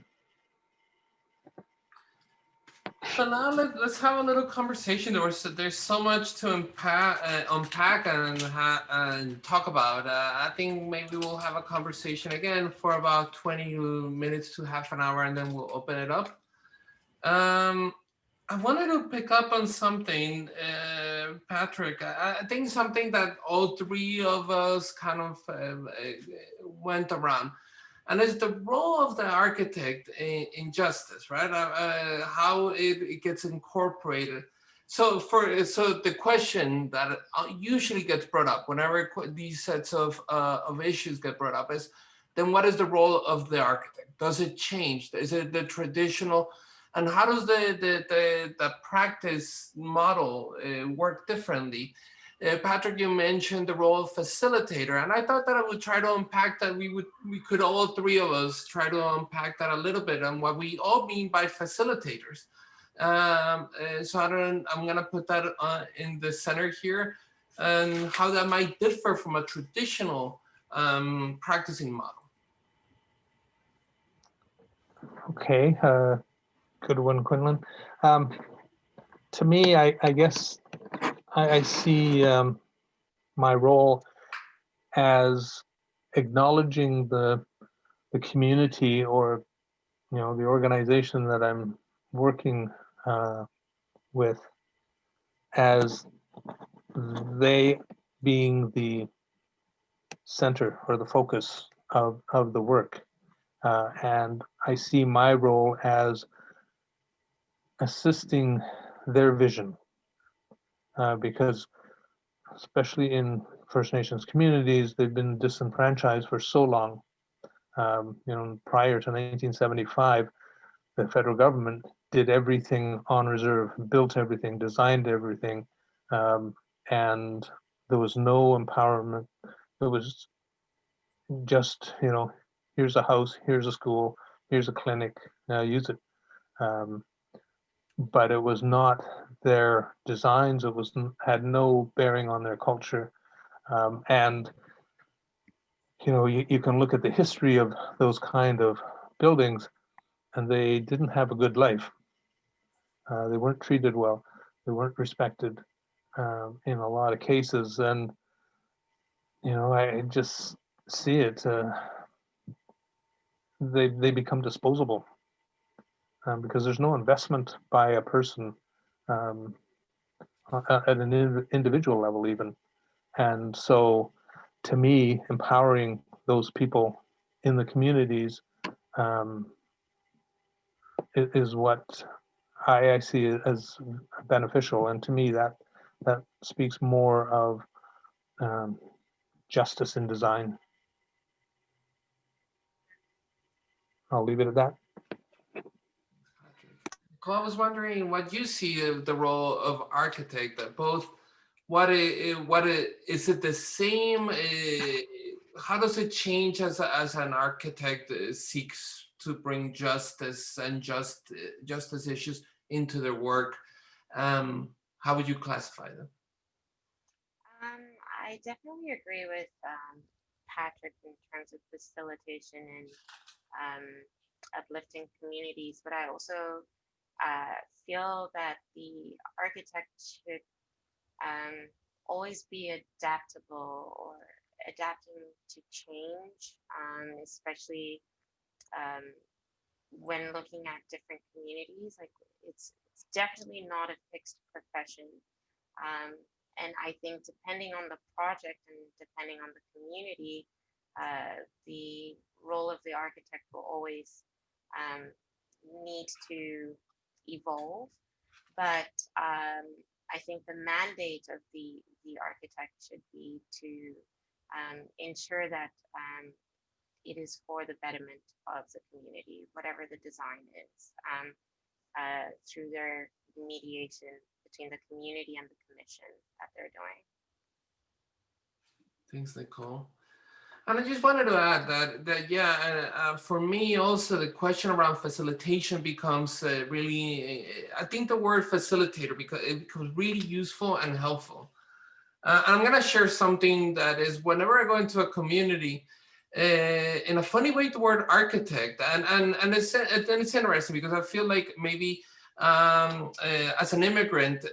So now let's have a little conversation. There's so much to unpack and talk about. I think maybe we'll have a conversation again for about 20 minutes to half an hour, and then we'll open it up. I wanted to pick up on something, Patrick. I think something that all three of us kind of went around. And it's the role of the architect in justice, right? How it gets incorporated. So the question that usually gets brought up whenever these sets of issues get brought up is, then what is the role of the architect? Does it change? Is it the traditional? And how does the practice model work differently? Patrick, you mentioned the role of facilitator, and I thought that I would try to unpack that. We could all three of us try to unpack that a little bit and what we all mean by facilitators. So I'm gonna put that in the center here, and how that might differ from a traditional practicing model. Okay, good one, Quinlan. To me, I guess I see my role as acknowledging the community, or the organization that I'm working with, as they being the center or the focus of the work, and I see my role as assisting their vision, because especially in First Nations communities, they've been disenfranchised for so long. Prior to 1975, the federal government did everything on reserve, built everything, designed everything, and there was no empowerment. It was just, here's a house, here's a school, here's a clinic, use it. But it was not their designs. It had no bearing on their culture. And you can look at the history of those kind of buildings, and they didn't have a good life. They weren't treated well. They weren't respected in a lot of cases. And I just see it. They become disposable because there's no investment by a person at an individual level even. And so, to me, empowering those people in the communities is what I see as beneficial. And to me, that speaks more of justice in design. I'll leave it at that. I was wondering what you see of the role of architect, that both is it the same? How does it change as an architect seeks to bring justice and justice issues into their work? How would you classify them? I definitely agree with Patrick in terms of facilitation and uplifting communities, but I also feel that the architect should always be adaptable or adapting to change, especially when looking at different communities. Like it's definitely not a fixed profession. And I think depending on the project and depending on the community, the role of the architect will always need to evolve. But I think the mandate of the architect should be to ensure that it is for the betterment of the community, whatever the design is, through their mediation between the community and the commission that they're doing. Thanks, Nicole. And I just wanted to add that yeah, for me also the question around facilitation becomes really, I think the word facilitator becomes really useful and helpful. And I'm going to share something that is whenever I go into a community, in a funny way, the word architect, and it's interesting because I feel like maybe as an immigrant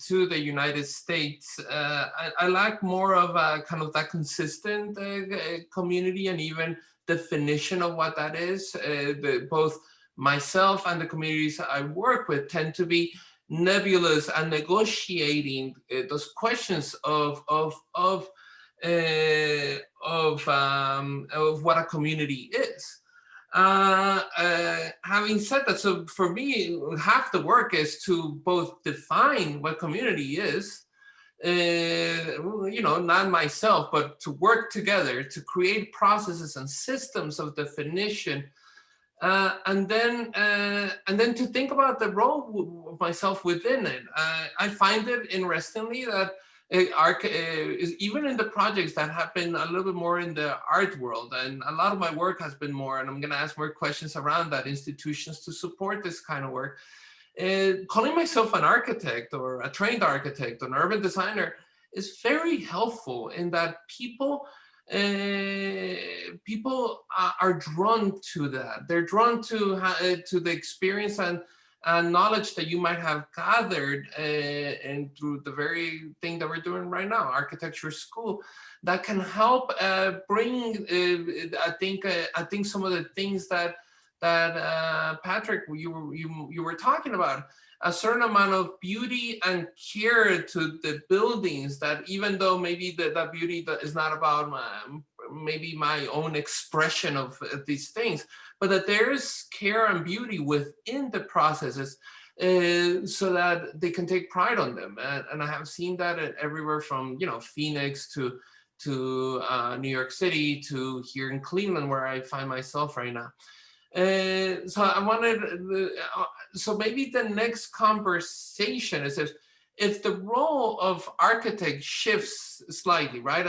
to the United States, I lack more of a kind of that consistent community and even definition of what that is. Both myself and the communities I work with tend to be nebulous and negotiating those questions of what a community is. Having said that, so for me, half the work is to both define what community is, not myself, but to work together to create processes and systems of definition. And then to think about the role of myself within it. I find it interestingly that even in the projects that have been a little bit more in the art world, and a lot of my work has been more, and I'm going to ask more questions around that, institutions to support this kind of work. Calling myself an architect or a trained architect, an urban designer, is very helpful in that people are drawn to that. They're drawn to the experience and knowledge that you might have gathered and through the very thing that we're doing right now, architecture school, that can help bring, I think some of the things that Patrick, you were talking about, a certain amount of beauty and care to the buildings, that even though maybe that beauty that is not about maybe my own expression of these things, but that there is care and beauty within the processes so that they can take pride on them. And I have seen that everywhere from, Phoenix to New York City to here in Cleveland, where I find myself right now. So I wanted, so maybe the next conversation is if the role of architect shifts slightly, right?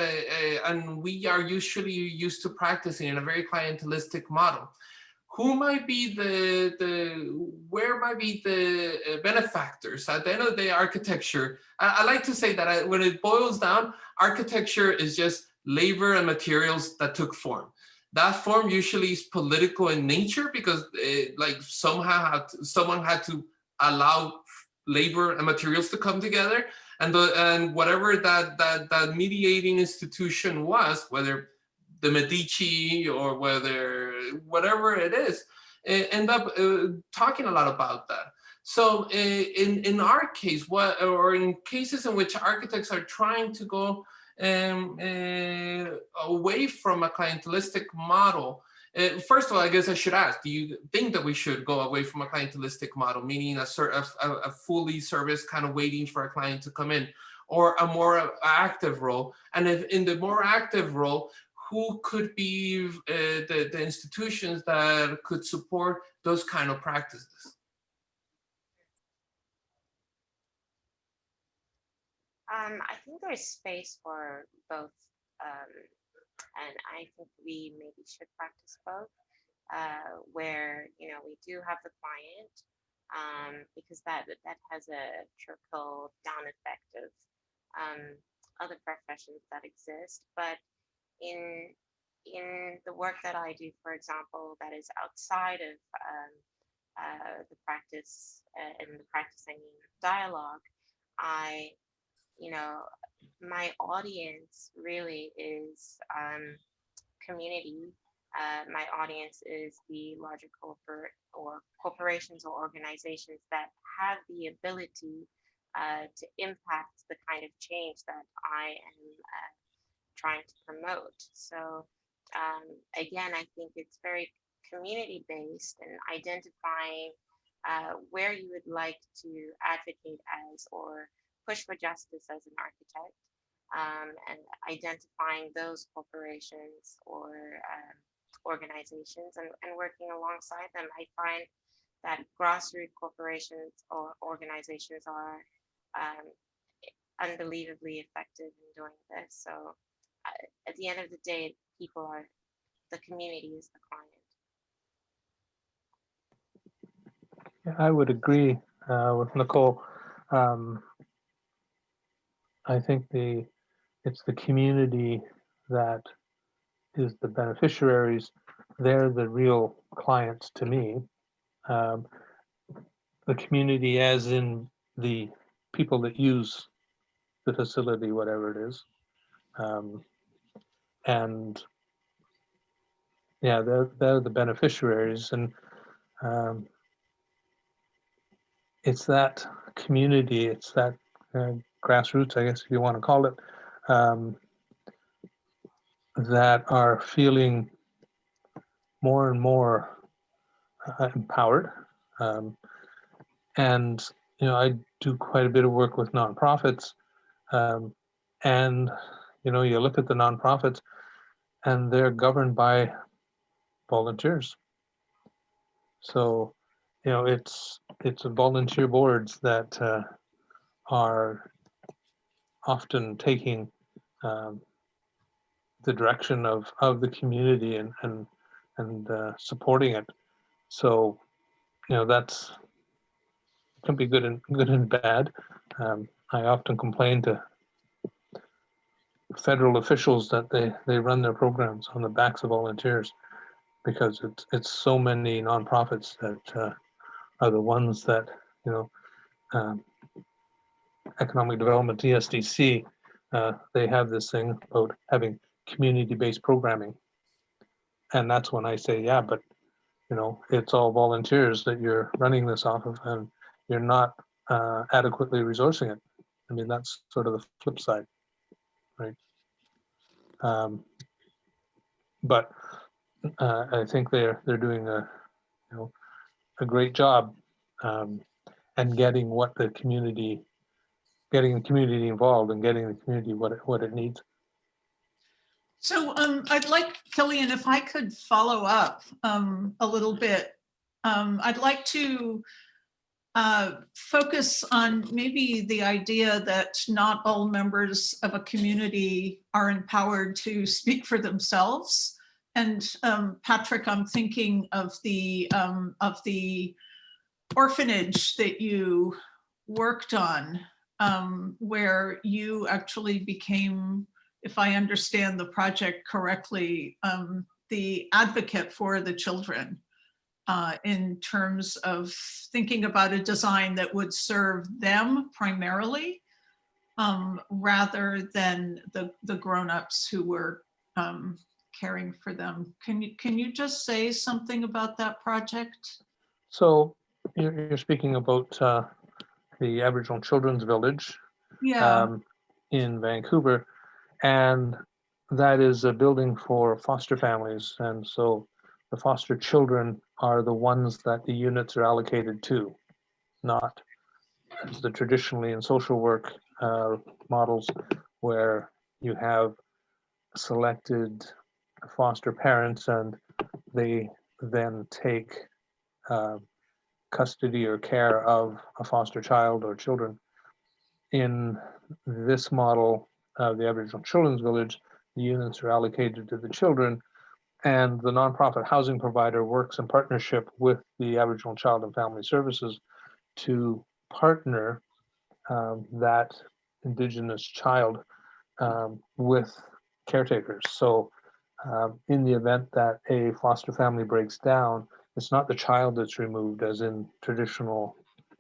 And we are usually used to practicing in a very clientelistic model. Who might be where might be the benefactors? At the end of the day, architecture, I like to say that when it boils down, architecture is just labor and materials that took form. That form usually is political in nature because someone had to allow labor and materials to come together, and whatever that mediating institution was, whether the Medici or whatever it is, end up talking a lot about that. So in our case, or in cases in which architects are trying to go away from a clientelistic model, first of all, I guess I should ask, do you think that we should go away from a clientelistic model, meaning a fully service kind of waiting for a client to come in, or a more active role? And if in the more active role, who could be the institutions that could support those kind of practices? I think there's space for both, and I think we maybe should practice both, where we do have the client, because that has a trickle down effect of other professions that exist. But in the work that I do, for example, that is outside of the practice, and the practice I mean dialogue, my audience really is community. My audience is the larger corporations or organizations that have the ability to impact the kind of change that I am trying to promote. So again, I think it's very community based, and identifying where you would like to advocate as or push for justice as an architect, and identifying those corporations or organizations and working alongside them. I find that grassroots corporations or organizations are unbelievably effective in doing this. So at the end of the day, people are, the community is the client. Yeah, I would agree with Nicole. I think it's the community that is the beneficiaries. They're the real clients to me. Um, the community as in the people that use the facility, whatever it is. And yeah, they're the beneficiaries. And it's that community, it's that grassroots, I guess, if you want to call it, that are feeling more and more empowered. And, you know, I do quite a bit of work with nonprofits. And, you know, you look at the nonprofits and they're governed by volunteers. So, you know, it's volunteer boards that are often taking the direction of the community and supporting it. So, you know, that's can be good and bad. I often complain to federal officials that they run their programs on the backs of volunteers because it's so many nonprofits that are the ones that, you know, economic development, ESDC, they have this thing about having community-based programming. And that's when I say, yeah, but, you know, it's all volunteers that you're running this off of and you're not adequately resourcing it. I mean, that's sort of the flip side, right? But I think they're doing a, you know, a great job and getting the community involved and getting the community what it needs. So I'd like, Killian, if I could follow up a little bit. I'd like to focus on maybe the idea that not all members of a community are empowered to speak for themselves. And Patrick, I'm thinking of the orphanage that you worked on, where you actually became, if I understand the project correctly, the advocate for the children in terms of thinking about a design that would serve them primarily, rather than the grown-ups who were caring for them. Can you just say something about that project? So you're speaking about the Aboriginal Children's Village in Vancouver, and that is a building for foster families. And so the foster children are the ones that the units are allocated to, not as the traditionally in social work models where you have selected foster parents and they then take custody or care of a foster child or children. In this model of the Aboriginal Children's Village, the units are allocated to the children, and the nonprofit housing provider works in partnership with the Aboriginal Child and Family Services to partner that Indigenous child with caretakers. So in the event that a foster family breaks down, it's not the child that's removed as in traditional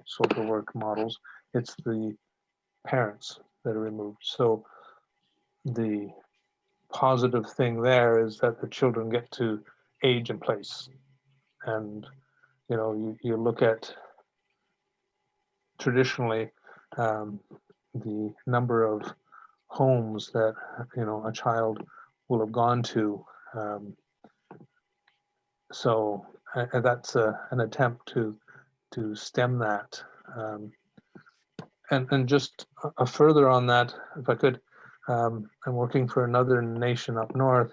social work models, it's the parents that are removed. So the positive thing there is that the children get to age in place. And, you know, you look at traditionally the number of homes that, you know, a child will have gone to. So that's an attempt to stem that. And just a further on that, if I could, I'm working for another nation up north,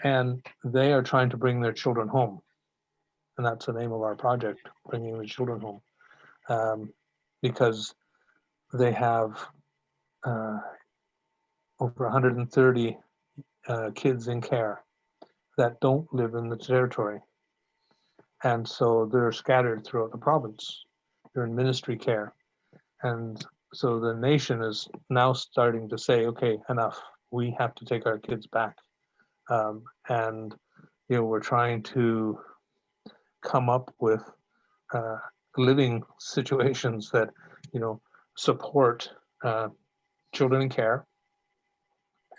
and they are trying to bring their children home. And that's the name of our project, Bringing the Children Home, because they have over 130 kids in care that don't live in the territory. And so they're scattered throughout the province. They're in ministry care. And so the nation is now starting to say, okay, enough. We have to take our kids back. And, we're trying to come up with living situations that, support children in care.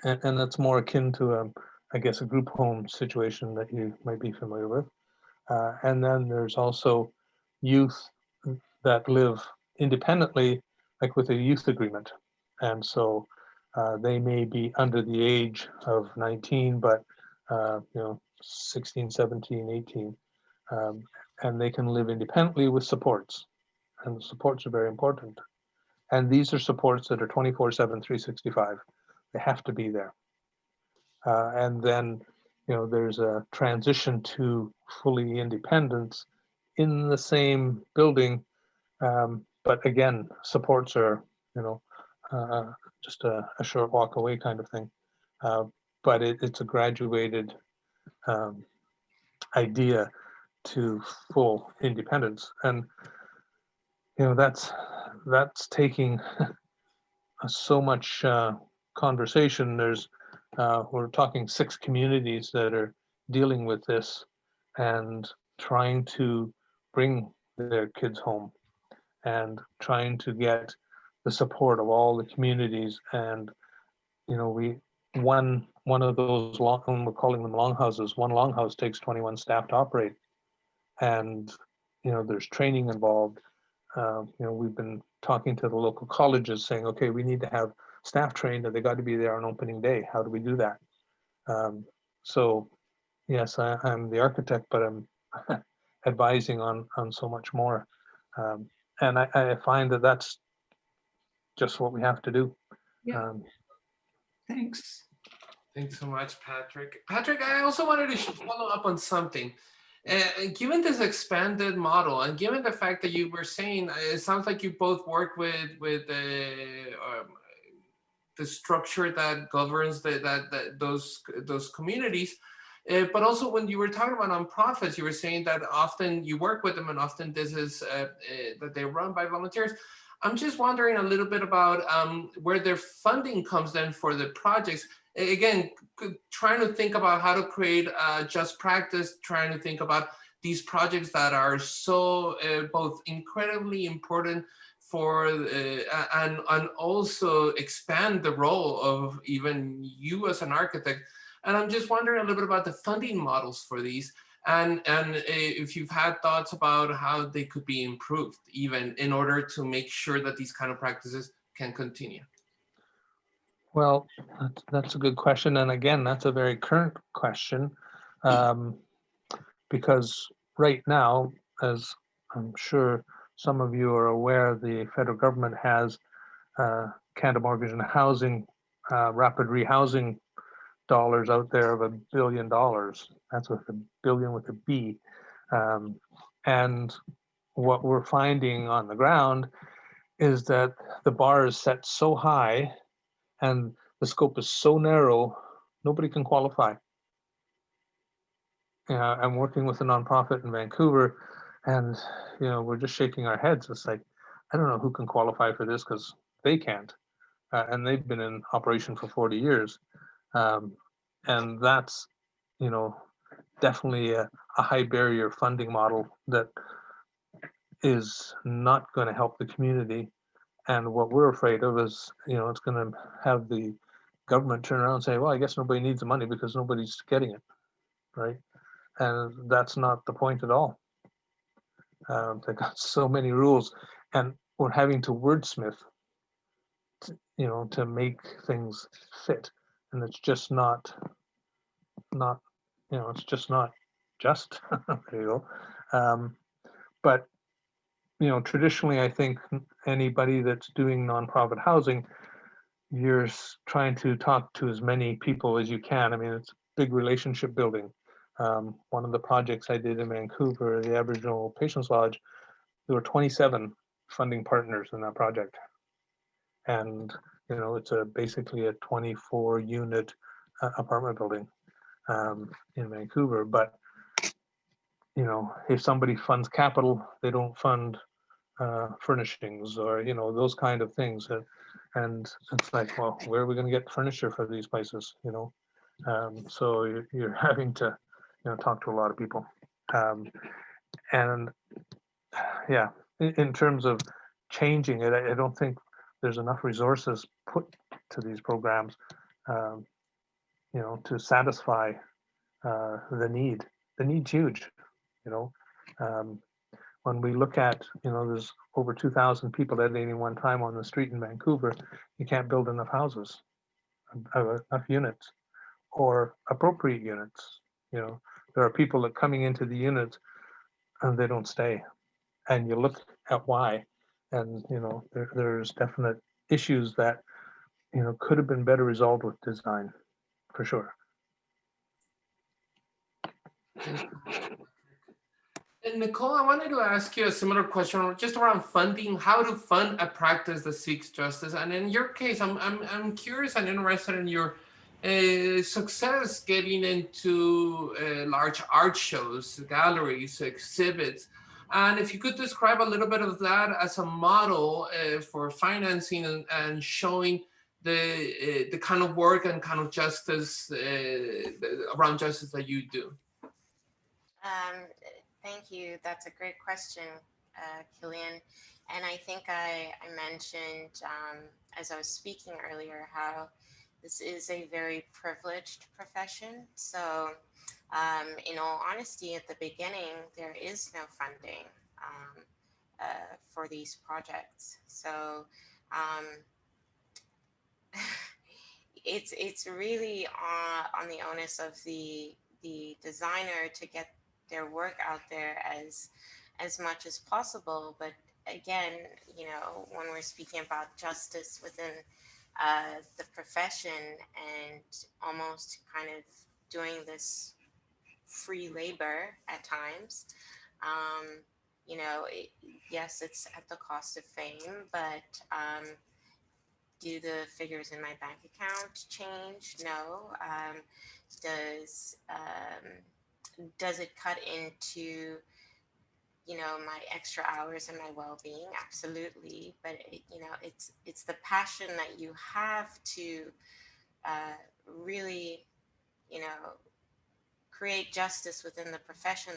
And that's more akin to, I guess, a group home situation that you might be familiar with. And then there's also youth that live independently, like with a youth agreement. And so they may be under the age of 19, but 16, 17, 18. And they can live independently with supports. And the supports are very important. And these are supports that are 24/7, 365. They have to be there. And then, there's a transition to fully independence in the same building. But again, supports are, just a short walk away kind of thing. But it's a graduated idea to full independence. And, that's taking so much conversation. We're talking 6 communities that are dealing with this and trying to bring their kids home and trying to get the support of all the communities. And one of those we're calling them longhouses. One longhouse takes 21 staff to operate, and there's training involved. We've been talking to the local colleges saying, okay, we need to have staff trained and they got to be there on opening day. How do we do that? So yes, I'm the architect, but I'm advising on so much more. And I find that that's just what we have to do. Yeah. Thanks. Thanks so much, Patrick. Patrick, I also wanted to follow up on something. Given this expanded model, and given the fact that you were saying, it sounds like you both work with the structure that governs those communities, but also when you were talking about nonprofits, you were saying that often you work with them, and often this is that they're run by volunteers. I'm just wondering a little bit about where their funding comes then for the projects. Again, trying to think about how to create Just Practice, trying to think about these projects that are so both incredibly important for and also expand the role of even you as an architect. And I'm just wondering a little bit about the funding models for these, and if you've had thoughts about how they could be improved even in order to make sure that these kind of practices can continue. Well, that's a good question. And again, that's a very current question, because right now, as I'm sure some of you are aware, the federal government has Canada Mortgage and Housing rapid rehousing dollars out there of $1 billion. That's with a billion with a B. And what we're finding on the ground is that the bar is set so high and the scope is so narrow, nobody can qualify. I'm working with a nonprofit in Vancouver, and we're just shaking our heads. It's like, I don't know who can qualify for this because they can't, and they've been in operation for 40 years, and that's definitely a high barrier funding model that is not going to help the community. And what we're afraid of is, it's going to have the government turn around and say, well, I guess nobody needs the money because nobody's getting it, right? And that's not the point at all. They've got so many rules, and we're having to wordsmith, to make things fit. And it's just not, it's just not just, there you go. But traditionally, I think anybody that's doing nonprofit housing, you're trying to talk to as many people as you can. I mean, it's big relationship building. One of the projects I did in Vancouver, the Aboriginal Patients Lodge, there were 27 funding partners in that project. And, it's basically a 24 unit apartment building in Vancouver. But if somebody funds capital, they don't fund furnishings or those kind of things. And it's like, well, where are we going to get furniture for these places? So you're having to talk to a lot of people. And yeah, in terms of changing it, I don't think there's enough resources put to these programs, to satisfy the need. The need's huge. When we look at, there's over 2,000 people at any one time on the street in Vancouver, you can't build enough houses, enough units, or appropriate units. There are people that coming into the units and they don't stay. And you look at why, and there's definite issues that could have been better resolved with design, for sure. And Nicole, I wanted to ask you a similar question just around funding, how to fund a practice that seeks justice. And in your case, I'm curious and interested in your success getting into large art shows, galleries, exhibits. And if you could describe a little bit of that as a model for financing and showing the kind of work and kind of justice around justice that you do. Thank you. That's a great question, Killian. And I think I mentioned as I was speaking earlier how this is a very privileged profession. So in all honesty, at the beginning, there is no funding for these projects. So it's really on the onus of the designer to get their work out there as much as possible. But again, when we're speaking about justice within the profession and almost kind of doing this free labor at times, yes, it's at the cost of fame, but do the figures in my bank account change? No. Does it cut into my extra hours and my well-being? Absolutely. But it's the passion that you have to really create justice within the profession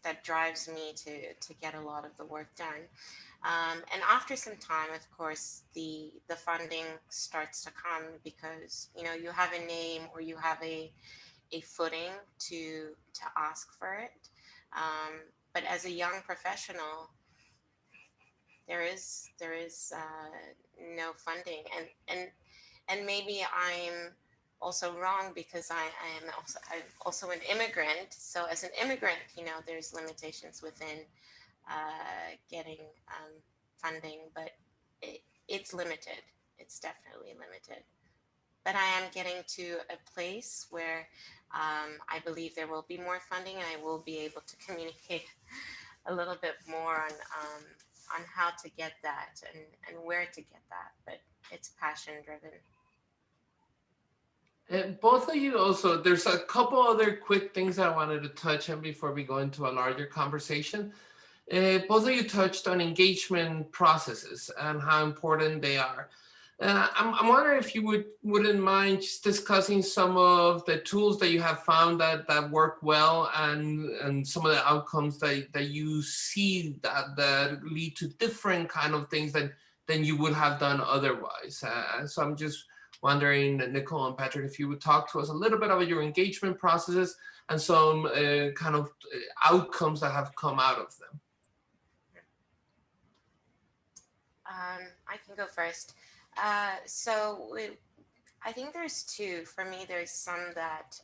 that drives me to get a lot of the work done. And after some time, of course, the funding starts to come because you have a name or you have a footing to ask for it. But as a young professional, there is no funding, and maybe I'm also wrong because I'm also an immigrant. So as an immigrant, there's limitations within getting funding, but it's limited. It's definitely limited. But I am getting to a place where I believe there will be more funding, and I will be able to communicate a little bit more on how to get that and where to get that. But it's passion driven. Both of you also, there's a couple other quick things I wanted to touch on before we go into a larger conversation. Both of you touched on engagement processes and how important they are. I'm wondering if you wouldn't mind just discussing some of the tools that you have found that work well and some of the outcomes that you see that lead to different kind of things than you would have done otherwise. So I'm just wondering, Nicole and Patrick, if you would talk to us a little bit about your engagement processes and some kind of outcomes that have come out of them. I can go first. So I think there's two. For me, there's some that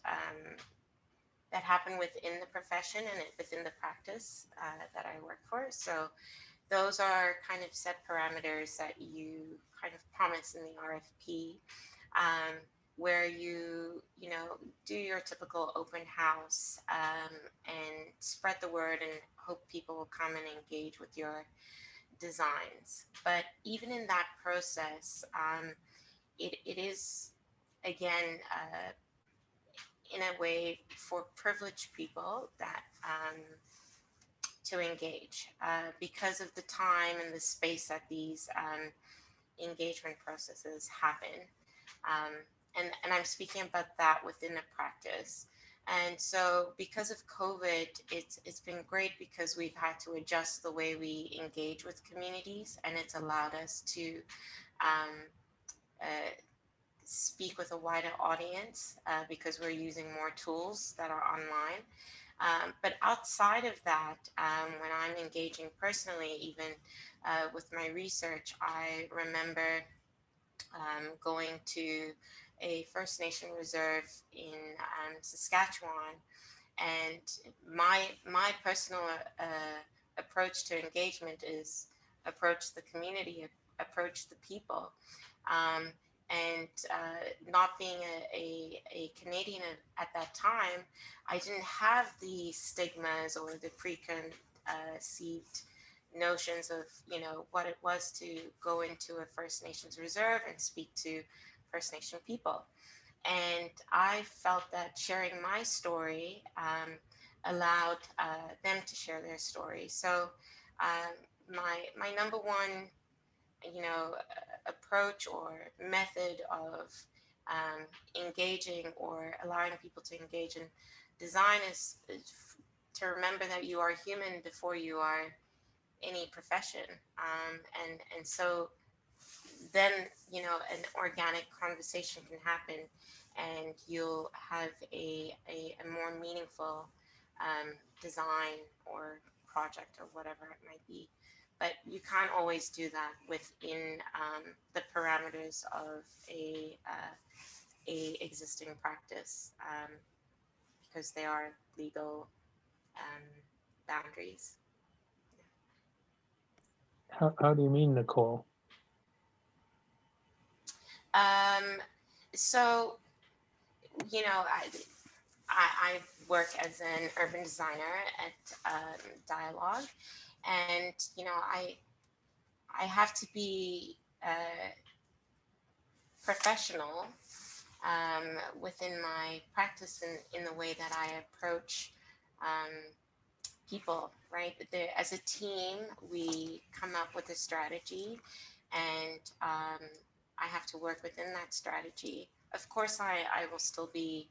happen within the profession and within the practice that I work for. So those are kind of set parameters that you kind of promise in the RFP, where you do your typical open house and spread the word and hope people will come and engage with your designs. But even in that process, it is again in a way for privileged people that to engage because of the time and the space that these engagement processes happen. And I'm speaking about that within a practice. And so because of COVID, it's been great because we've had to adjust the way we engage with communities, and it's allowed us to speak with a wider audience because we're using more tools that are online. But outside of that, when I'm engaging personally, even with my research, I remember going to a First Nation reserve in Saskatchewan, and my personal approach to engagement is approach the community, approach the people. And not being a Canadian at that time, I didn't have the stigmas or the preconceived notions of, you know, what it was to go into a First Nations reserve and speak to First Nation people. And I felt that sharing my story allowed them to share their story. So my number one, you know, approach or method of engaging or allowing people to engage in design is to remember that you are human before you are any profession. And so then, you know, an organic conversation can happen and you'll have a more meaningful design or project or whatever it might be. But you can't always do that within the parameters of a existing practice because they are legal boundaries. How do you mean, Nicole? So, you know, I work as an urban designer at Dialogue, and you know, I have to be professional within my practice in the way that I approach people, right? As a team, we come up with a strategy, and I have to work within that strategy. Of course, I will still be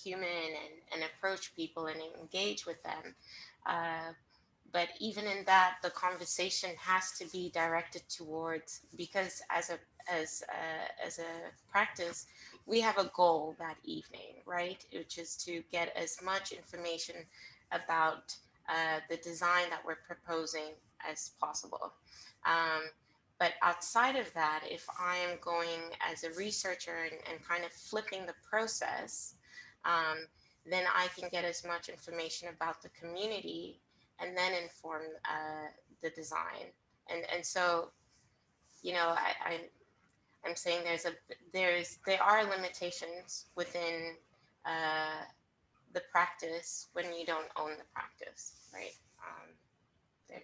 human and approach people and engage with them. But even in that, the conversation has to be directed towards, because as a practice, we have a goal that evening, right? Which is to get as much information about the design that we're proposing as possible. But outside of that, if I am going as a researcher and kind of flipping the process, then I can get as much information about the community and then inform the design. And so, you know, I'm saying there are limitations within the practice when you don't own the practice, right? I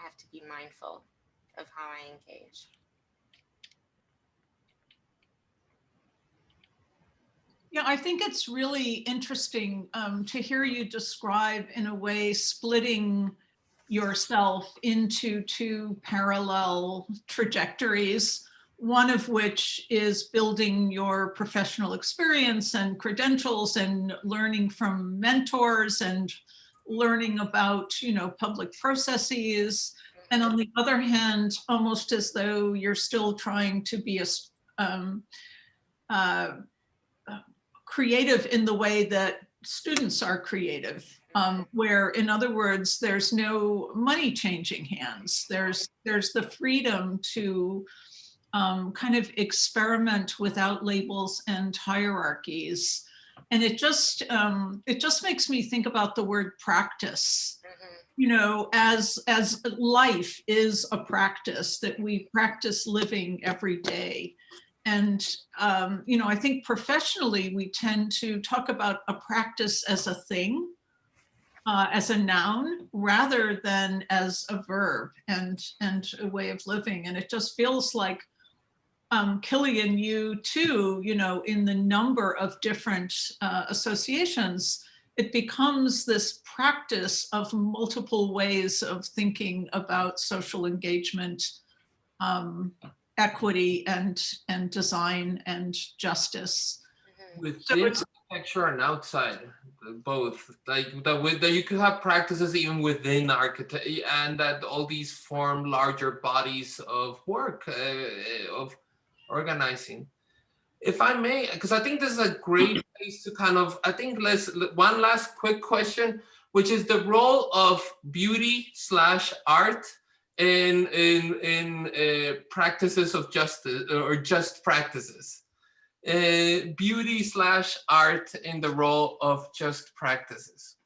have to be mindful of how I engage. Yeah, I think it's really interesting to hear you describe, in a way, splitting yourself into two parallel trajectories, one of which is building your professional experience and credentials and learning from mentors and learning about, you know, public processes. And on the other hand, almost as though you're still trying to be creative in the way that students are creative, where, in other words, there's no money changing hands. There's the freedom to kind of experiment without labels and hierarchies. And it just makes me think about the word practice, you know, as life is a practice that we practice living every day. And, you know, I think professionally, we tend to talk about a practice as a thing, as a noun, rather than as a verb and a way of living. And it just feels like Killian, you too, in the number of different associations, it becomes this practice of multiple ways of thinking about social engagement, equity, and design and justice. Within architecture and outside, both. Like that you could have practices even within architecture, and that all these form larger bodies of work, of organizing. If I may, because I think this is a great place to kind of, I think one last quick question, which is the role of beauty/art in practices of justice, or just practices. Beauty/art in the role of just practices.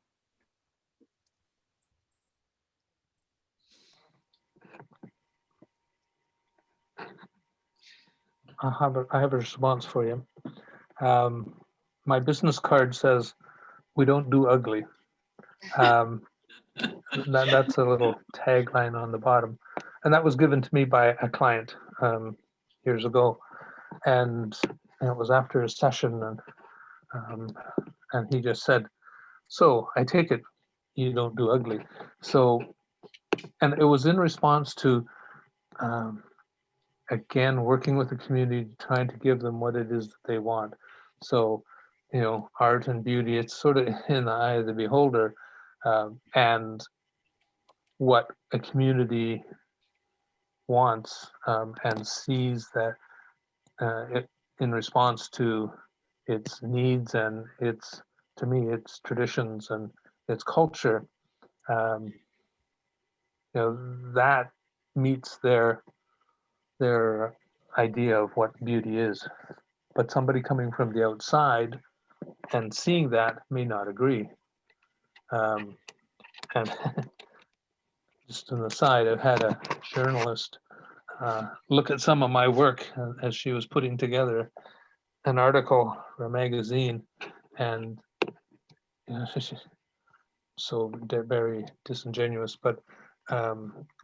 I have a response for you. My business card says, "We don't do ugly." That's a little tagline on the bottom, and that was given to me by a client years ago, and it was after a session, and he just said, "So I take it you don't do ugly." So, and it was in response to again working with the community, trying to give them what it is that they want. So, art and beauty, it's sort of in the eye of the beholder, and what a community wants and sees that in response to its needs and its, to me, its traditions and its culture, that meets their idea of what beauty is. But somebody coming from the outside and seeing that may not agree. And just an aside, I've had a journalist look at some of my work as she was putting together an article for a magazine, and so they're very disingenuous, but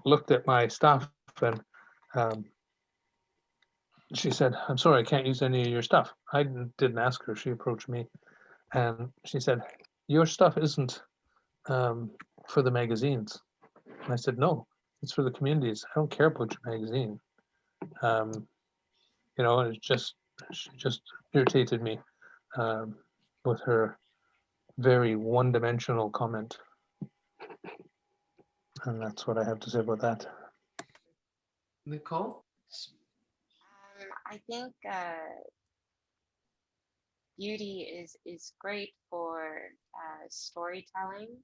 looked at my stuff, and she said, "I'm sorry, I can't use any of your stuff." I didn't ask her, she approached me, and she said, "Your stuff isn't for the magazines." And I said, "No, it's for the communities. I don't care about your magazine." And it she just irritated me with her very one-dimensional comment. And that's what I have to say about that. Nicole? I think beauty is great for storytelling.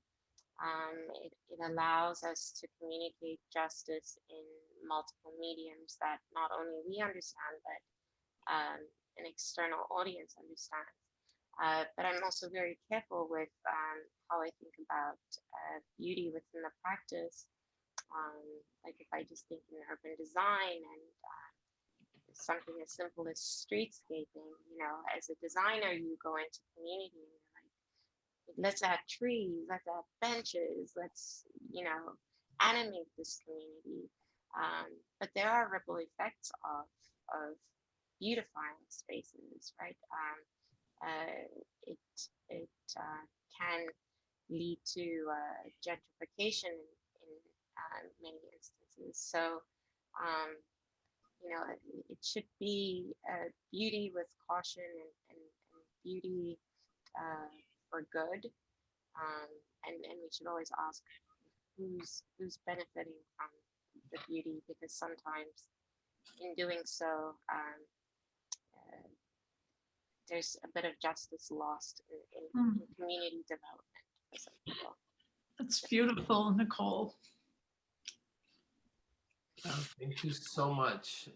It allows us to communicate justice in multiple mediums that not only we understand, but an external audience understands. But I'm also very careful with how I think about beauty within the practice. Like if I just think in urban design and something as simple as streetscaping, as a designer, you go into community and you're like, let's add trees, let's add benches, let's, animate this community. But there are ripple effects of beautifying spaces, right? It can lead to gentrification in many instances. So, it should be beauty with caution and beauty for good. And we should always ask who's benefiting from the beauty, because sometimes in doing so, there's a bit of justice lost in community development for some people. That's beautiful, Nicole. Oh, thank you so much.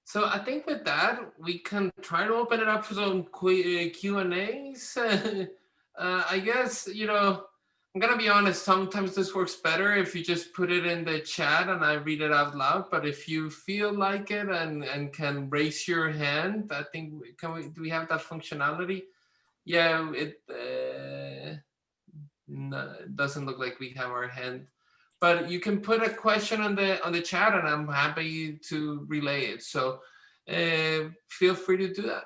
So I think with that, we can try to open it up for some Q&As. I guess, I'm going to be honest, sometimes this works better if you just put it in the chat and I read it out loud. But if you feel like it and can raise your hand, I think, do we have that functionality? Yeah, it doesn't look like we have our hand. but you can put a question on the chat and I'm happy to relay it. So feel free to do that.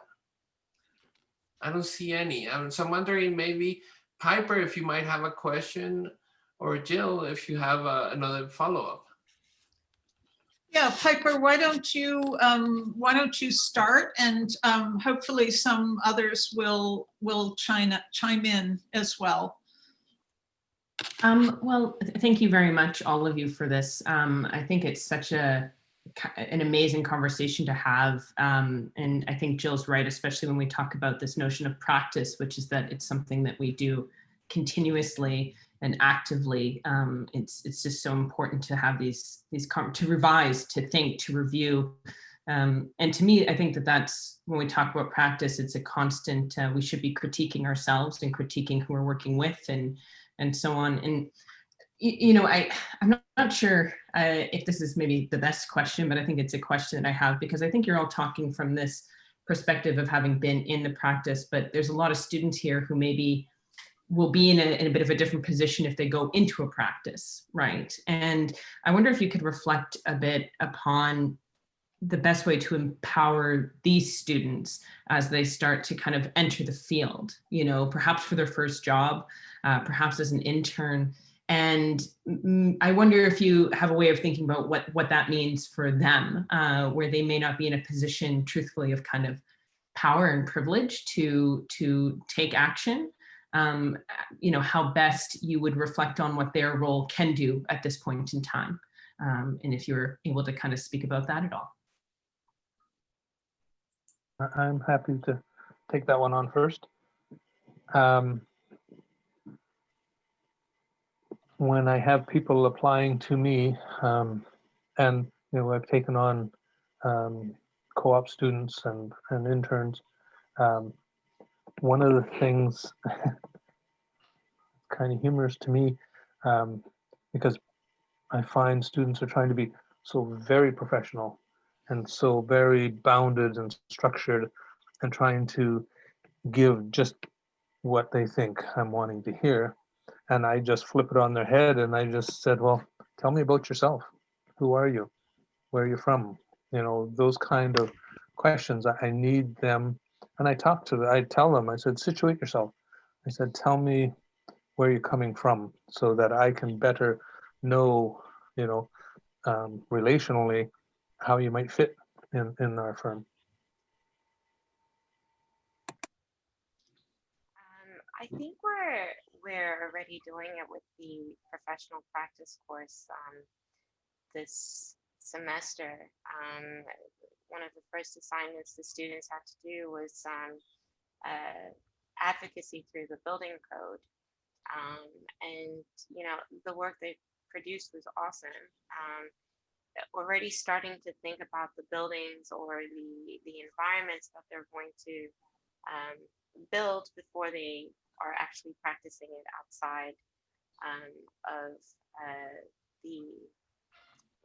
I don't see any. So I'm wondering, maybe Piper, if you might have a question, or Jill, if you have another follow-up. Yeah, Piper, why don't you start, and hopefully some others will chime in as well. Well, thank you very much, all of you, for this. I think it's such an amazing conversation to have. And I think Jill's right, especially when we talk about this notion of practice, which is that it's something that we do continuously and actively. It's just so important to have these to revise, to think, to review. And to me, I think that's when we talk about practice, it's a constant, we should be critiquing ourselves and critiquing who we're working with and so on. And, you know, I'm not sure if this is maybe the best question, but I think it's a question that I have, because I think you're all talking from this perspective of having been in the practice, but there's a lot of students here who maybe will be in a bit of a different position if they go into a practice, right? And I wonder if you could reflect a bit upon the best way to empower these students as they start to kind of enter the field, you know, perhaps for their first job, perhaps as an intern. And I wonder if you have a way of thinking about what that means for them, where they may not be in a position, truthfully, of kind of power and privilege to take action. You know, how best you would reflect on what their role can do at this point in time. And if you're able to kind of speak about that at all. I'm happy to take that one on first. When I have people applying to me, and you know, I've taken on co-op students and interns, one of the things kind of humorous to me, because I find students are trying to be so very professional and so very bounded and structured, and trying to give just what they think I'm wanting to hear. And I just flip it on their head and I just said, well, tell me about yourself. Who are you? Where are you from? You know, those kind of questions. I need them. And I tell them, I said, situate yourself. I said, tell me where you're coming from so that I can better know, you know, relationally how you might fit in our firm. I think we're already doing it with the professional practice course this semester. One of the first assignments the students had to do was advocacy through the building code. And, you know, the work they produced was awesome. Already starting to think about the buildings or the environments that they're going to build before they are actually practicing it outside of the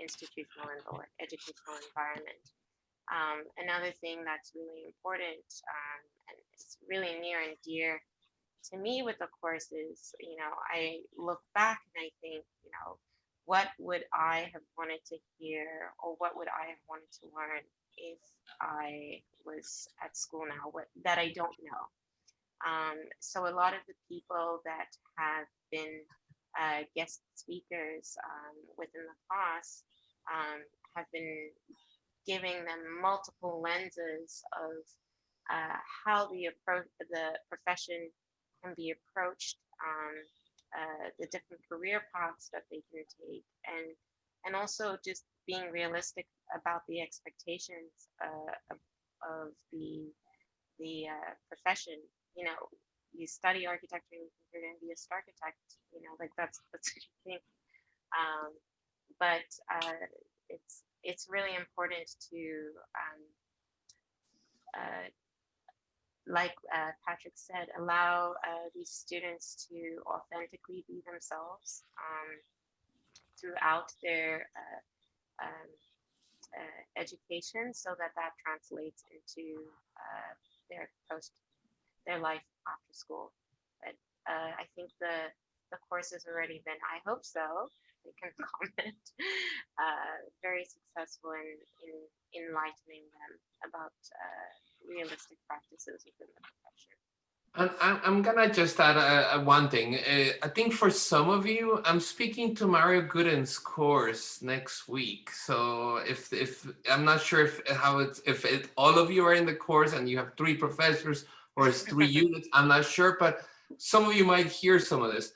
institutional or educational environment. Another thing that's really important, and it's really near and dear to me with the course is, you know, I look back and I think, you know, what would I have wanted to hear, or what would I have wanted to learn if I was at school now, that I don't know. So a lot of the people that have been guest speakers within the class have been giving them multiple lenses of how the profession can be approached, the different career paths that they can take, and also just being realistic about the expectations of the profession. You know, you study architecture and you're going to be a starchitect. You know, like that's what you think. But it's really important to like Patrick said, allow these students to authentically be themselves throughout their education, so that translates into their life after school. But I think the the course has already been, I hope so, they can comment, very successful in enlightening them about realistic practices within the profession. I'm gonna just add one thing. I think for some of you, I'm speaking to Mario Gooden's course next week. So if I'm not sure if all of you are in the course and you have 3 professors or it's 3 units, I'm not sure, but some of you might hear some of this.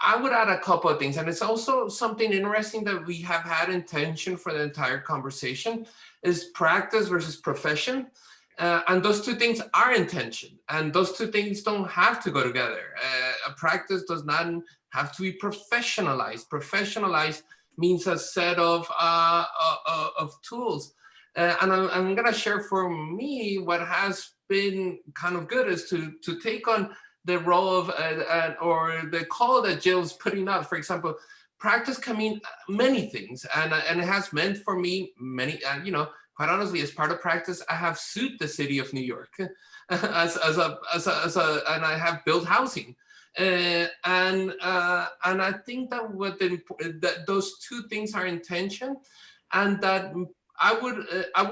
I would add a couple of things, and it's also something interesting that we have had in tension for the entire conversation is practice versus profession. And those 2 things are in tension, and those 2 things don't have to go together. A practice does not have to be professionalized. Professionalized means a set of tools. And I'm gonna share for me what has been kind of good is to take on the role of, or the call that Jill's putting out. For example, practice can mean many things, and it has meant for me many, you know, quite honestly, as part of practice, I have sued the city of New York and I have built housing. And I think that those 2 things are in tension, and that I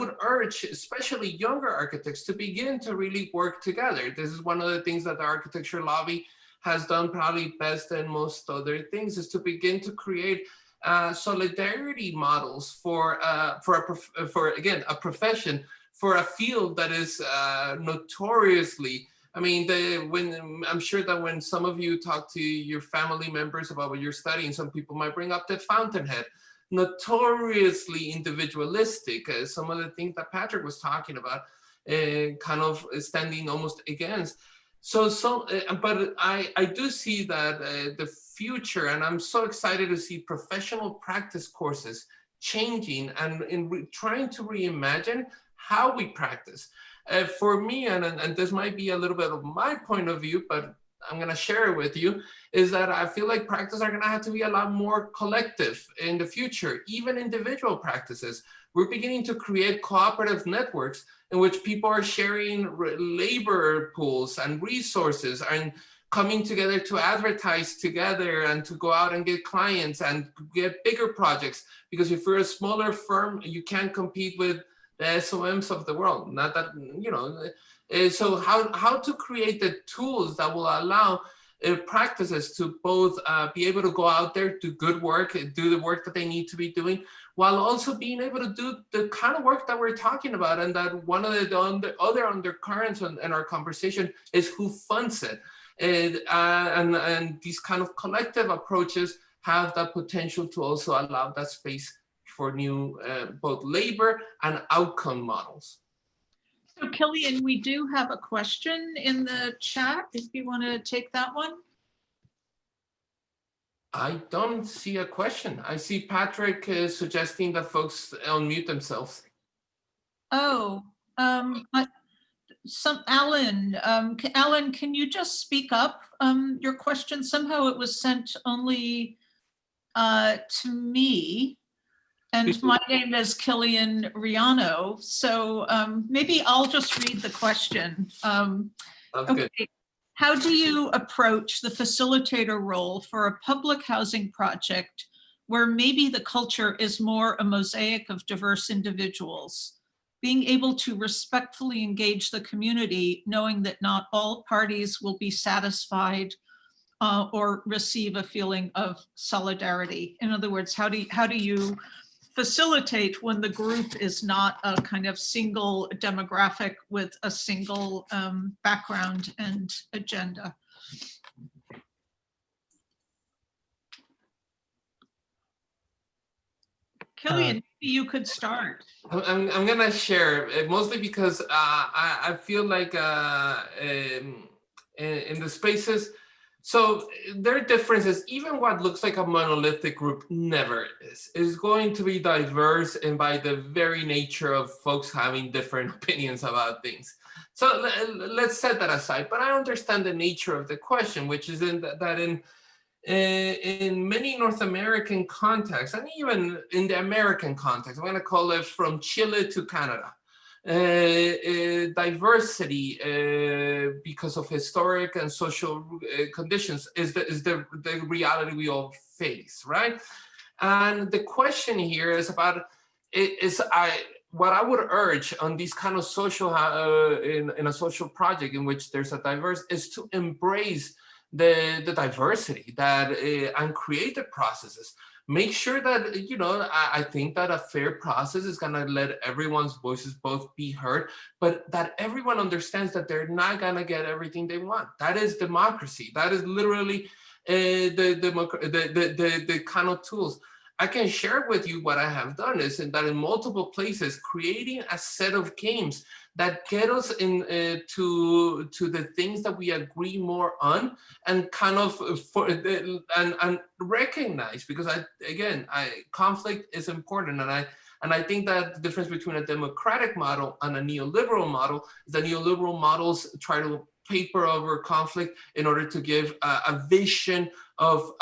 would urge, especially younger architects, to begin to really work together. This is one of the things that the architecture lobby has done probably best than most other things, is to begin to create solidarity models for again a profession, for a field that is notoriously. I mean, I'm sure that when some of you talk to your family members about what you're studying, some people might bring up the Fountainhead, notoriously individualistic. Some of the things that Patrick was talking about, kind of standing almost against. But I do see that the future, and I'm so excited to see professional practice courses changing and trying to reimagine how we practice. For me, and this might be a little bit of my point of view, but I'm gonna share it with you, is that I feel like practice are gonna have to be a lot more collective in the future, even individual practices. We're beginning to create cooperative networks in which people are sharing labor pools and resources and coming together to advertise together and to go out and get clients and get bigger projects. Because if you're a smaller firm, you can't compete with the SOMs of the world. Not that, you know, so how to create the tools that will allow practices to both be able to go out there, do good work, do the work that they need to be doing, while also being able to do the kind of work that we're talking about. And that one of the other undercurrents in our conversation is who funds it. And these kind of collective approaches have the potential to also allow that space for new both labor and outcome models. So Killian, we do have a question in the chat, if you want to take that one. I don't see a question. I see Patrick suggesting that folks unmute themselves. Oh, Alan, Alan, can you just speak up your question? Somehow it was sent only to me. And my name is Killian Rihanno, so maybe I'll just read the question. Okay. Good. How do you approach the facilitator role for a public housing project where maybe the culture is more a mosaic of diverse individuals? Being able to respectfully engage the community, knowing that not all parties will be satisfied or receive a feeling of solidarity. In other words, how do you facilitate when the group is not a kind of single demographic with a single background and agenda? Killian, maybe you could start. I'm gonna share, mostly because I feel like in the spaces, so there are differences. Even what looks like a monolithic group never is going to be diverse, and by the very nature of folks having different opinions about things. So let's set that aside. But I understand the nature of the question, which is in many North American contexts, and even in the American context, I'm going to call it from Chile to Canada. diversity because of historic and social conditions is the reality we all face, right? And the question here is about, what I would urge on these kind of social, in a social project in which there's a diverse, is to embrace the diversity that and creative processes. Make sure that, I think that a fair process is gonna let everyone's voices both be heard, but that everyone understands that they're not gonna get everything they want. That is democracy. That is literally the kind of tools. I can share with you what I have done is that in multiple places, creating a set of games that get us in to the things that we agree more on, and kind of and recognize, because conflict is important, and I think that the difference between a democratic model and a neoliberal model is that neoliberal models try to paper over conflict in order to give a vision of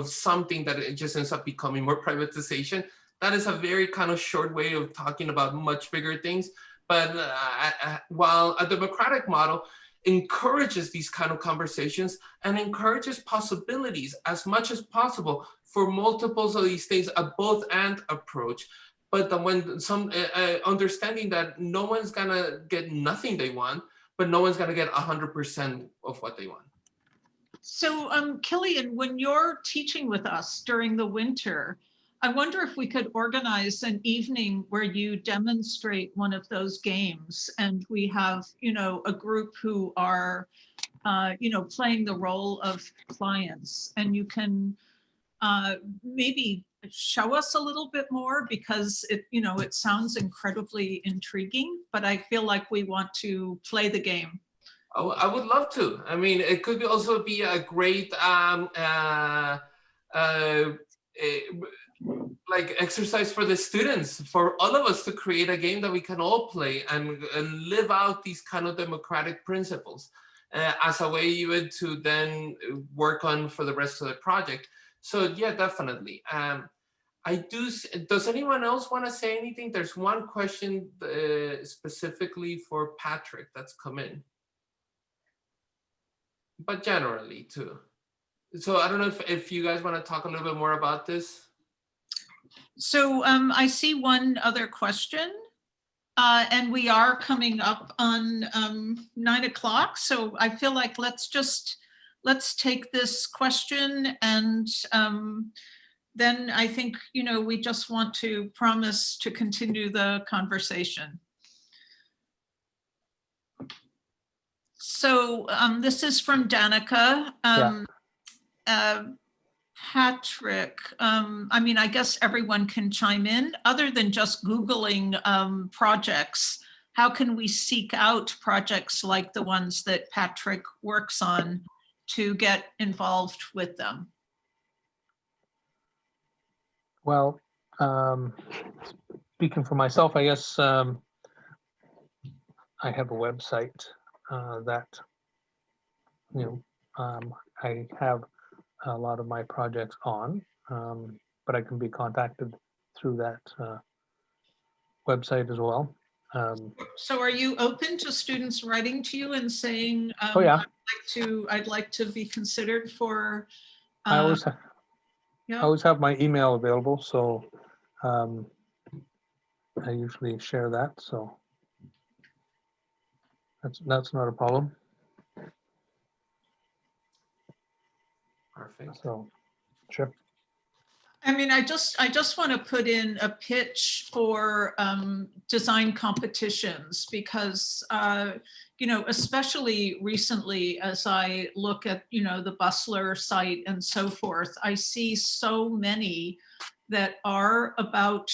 something that it just ends up becoming more privatization. That is a very kind of short way of talking about much bigger things. But while a democratic model encourages these kind of conversations and encourages possibilities as much as possible for multiples of these things, a both and approach. But when some understanding that no one's gonna get nothing they want, but no one's gonna get 100% of what they want. So Killian, when you're teaching with us during the winter, I wonder if we could organize an evening where you demonstrate one of those games, and we have, a group who are, playing the role of clients, and you can maybe show us a little bit more, because it sounds incredibly intriguing, but I feel like we want to play the game. Oh, I would love to. I mean, it could also be a great like exercise for the students, for all of us to create a game that we can all play and live out these kind of democratic principles as a way even to then work on for the rest of the project. So yeah, definitely. Does anyone else want to say anything? There's one question specifically for Patrick that's come in, but generally too. So I don't know if you guys want to talk a little bit more about this. So I see one other question, and we are coming up on 9 o'clock. So I feel like let's take this question, and then I think, we just want to promise to continue the conversation. So this is from Danica. Patrick, I guess everyone can chime in. Other than just Googling projects, how can we seek out projects like the ones that Patrick works on to get involved with them? Well, speaking for myself, I guess I have a website that, I have a lot of my projects on, but I can be contacted through that website as well. So are you open to students writing to you and saying, oh yeah, I'd like to be considered for? I always have my email available, so I usually share that. So that's not a problem. Perfect. So sure. I just want to put in a pitch for design competitions, because, especially recently, as I look at, the Bustler site and so forth, I see so many that are about,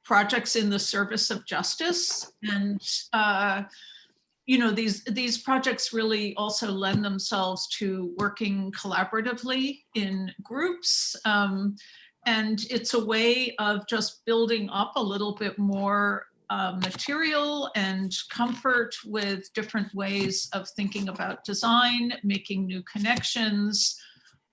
projects in the service of justice. And, these projects really also lend themselves to working collaboratively in groups. And it's a way of just building up a little bit more material and comfort with different ways of thinking about design, making new connections,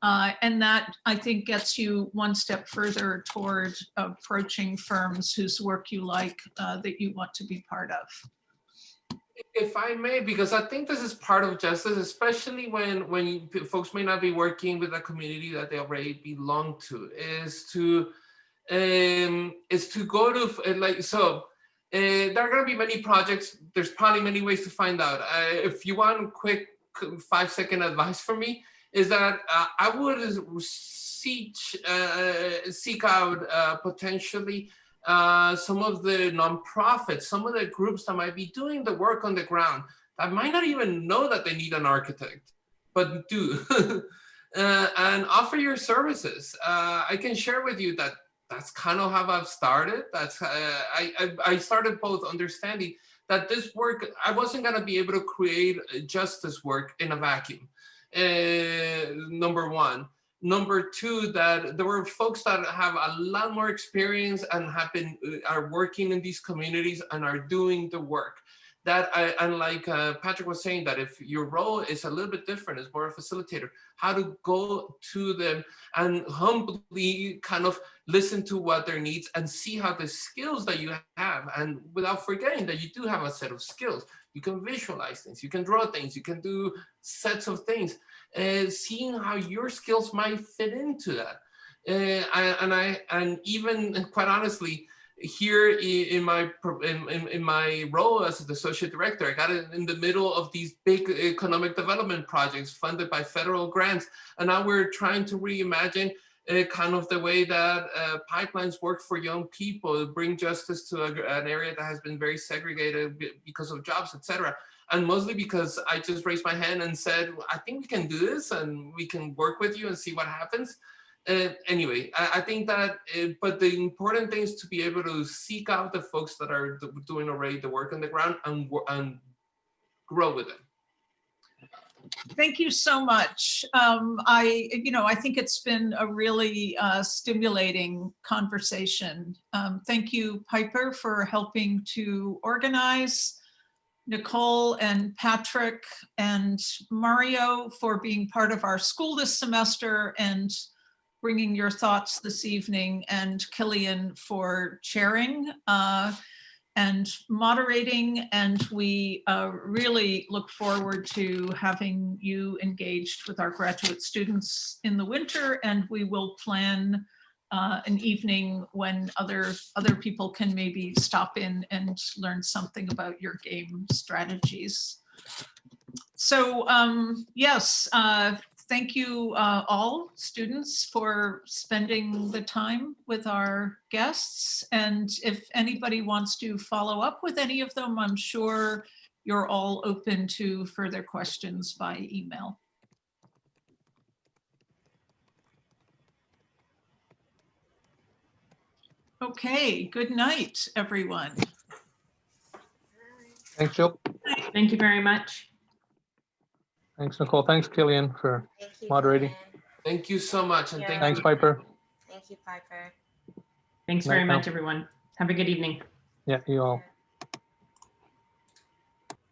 And that, I think, gets you one step further toward approaching firms whose work you like, that you want to be part of. If I may, because I think this is part of justice, especially when folks may not be working with a community that they already belong to, is to go to like, so there are going to be many projects. There's probably many ways to find out. If you want quick 5-second advice from me, is that I would seek out potentially some of the nonprofits, some of the groups that might be doing the work on the ground that might not even know that they need an architect, but do, and offer your services. I can share with you that that's kind of how I've started. That's I started both understanding that this work, I wasn't going to be able to create justice work in a vacuum. Number one. Number two, that there were folks that have a lot more experience and are working in these communities and are doing the work. And like Patrick was saying, that if your role is a little bit different, it's more a facilitator, how to go to them and humbly kind of listen to what their needs and see how the skills that you have, and without forgetting that you do have a set of skills. You can visualize things, you can draw things, you can do sets of things, seeing how your skills might fit into that. And even quite honestly, here in my role as the associate director, I got in the middle of these big economic development projects funded by federal grants, and now we're trying to reimagine kind of the way that pipelines work for young people, bring justice to an area that has been very segregated because of jobs, etc. And mostly because I just raised my hand and said, I think we can do this and we can work with you and see what happens. Anyway, I think that, but the important thing is to be able to seek out the folks that are doing already the work on the ground and grow with them. Thank you so much. I think it's been a really stimulating conversation. Thank you, Piper, for helping to organize, Nicole and Patrick and Mario for being part of our school this semester and bringing your thoughts this evening, and Killian for chairing and moderating. And we really look forward to having you engaged with our graduate students in the winter, and we will plan an evening when other people can maybe stop in and learn something about your game strategies. So yes, thank you all students for spending the time with our guests. And if anybody wants to follow up with any of them, I'm sure you're all open to further questions by email. Okay, good night, everyone. Thanks, Jill. Thank you very much. Thanks, Nicole. Thanks, Killian, for moderating. Killian. Thank you so much. And Yeah. Thanks, Piper. Thank you, Piper. Thanks Night very now. much, everyone. Have a good evening. Yeah, you all.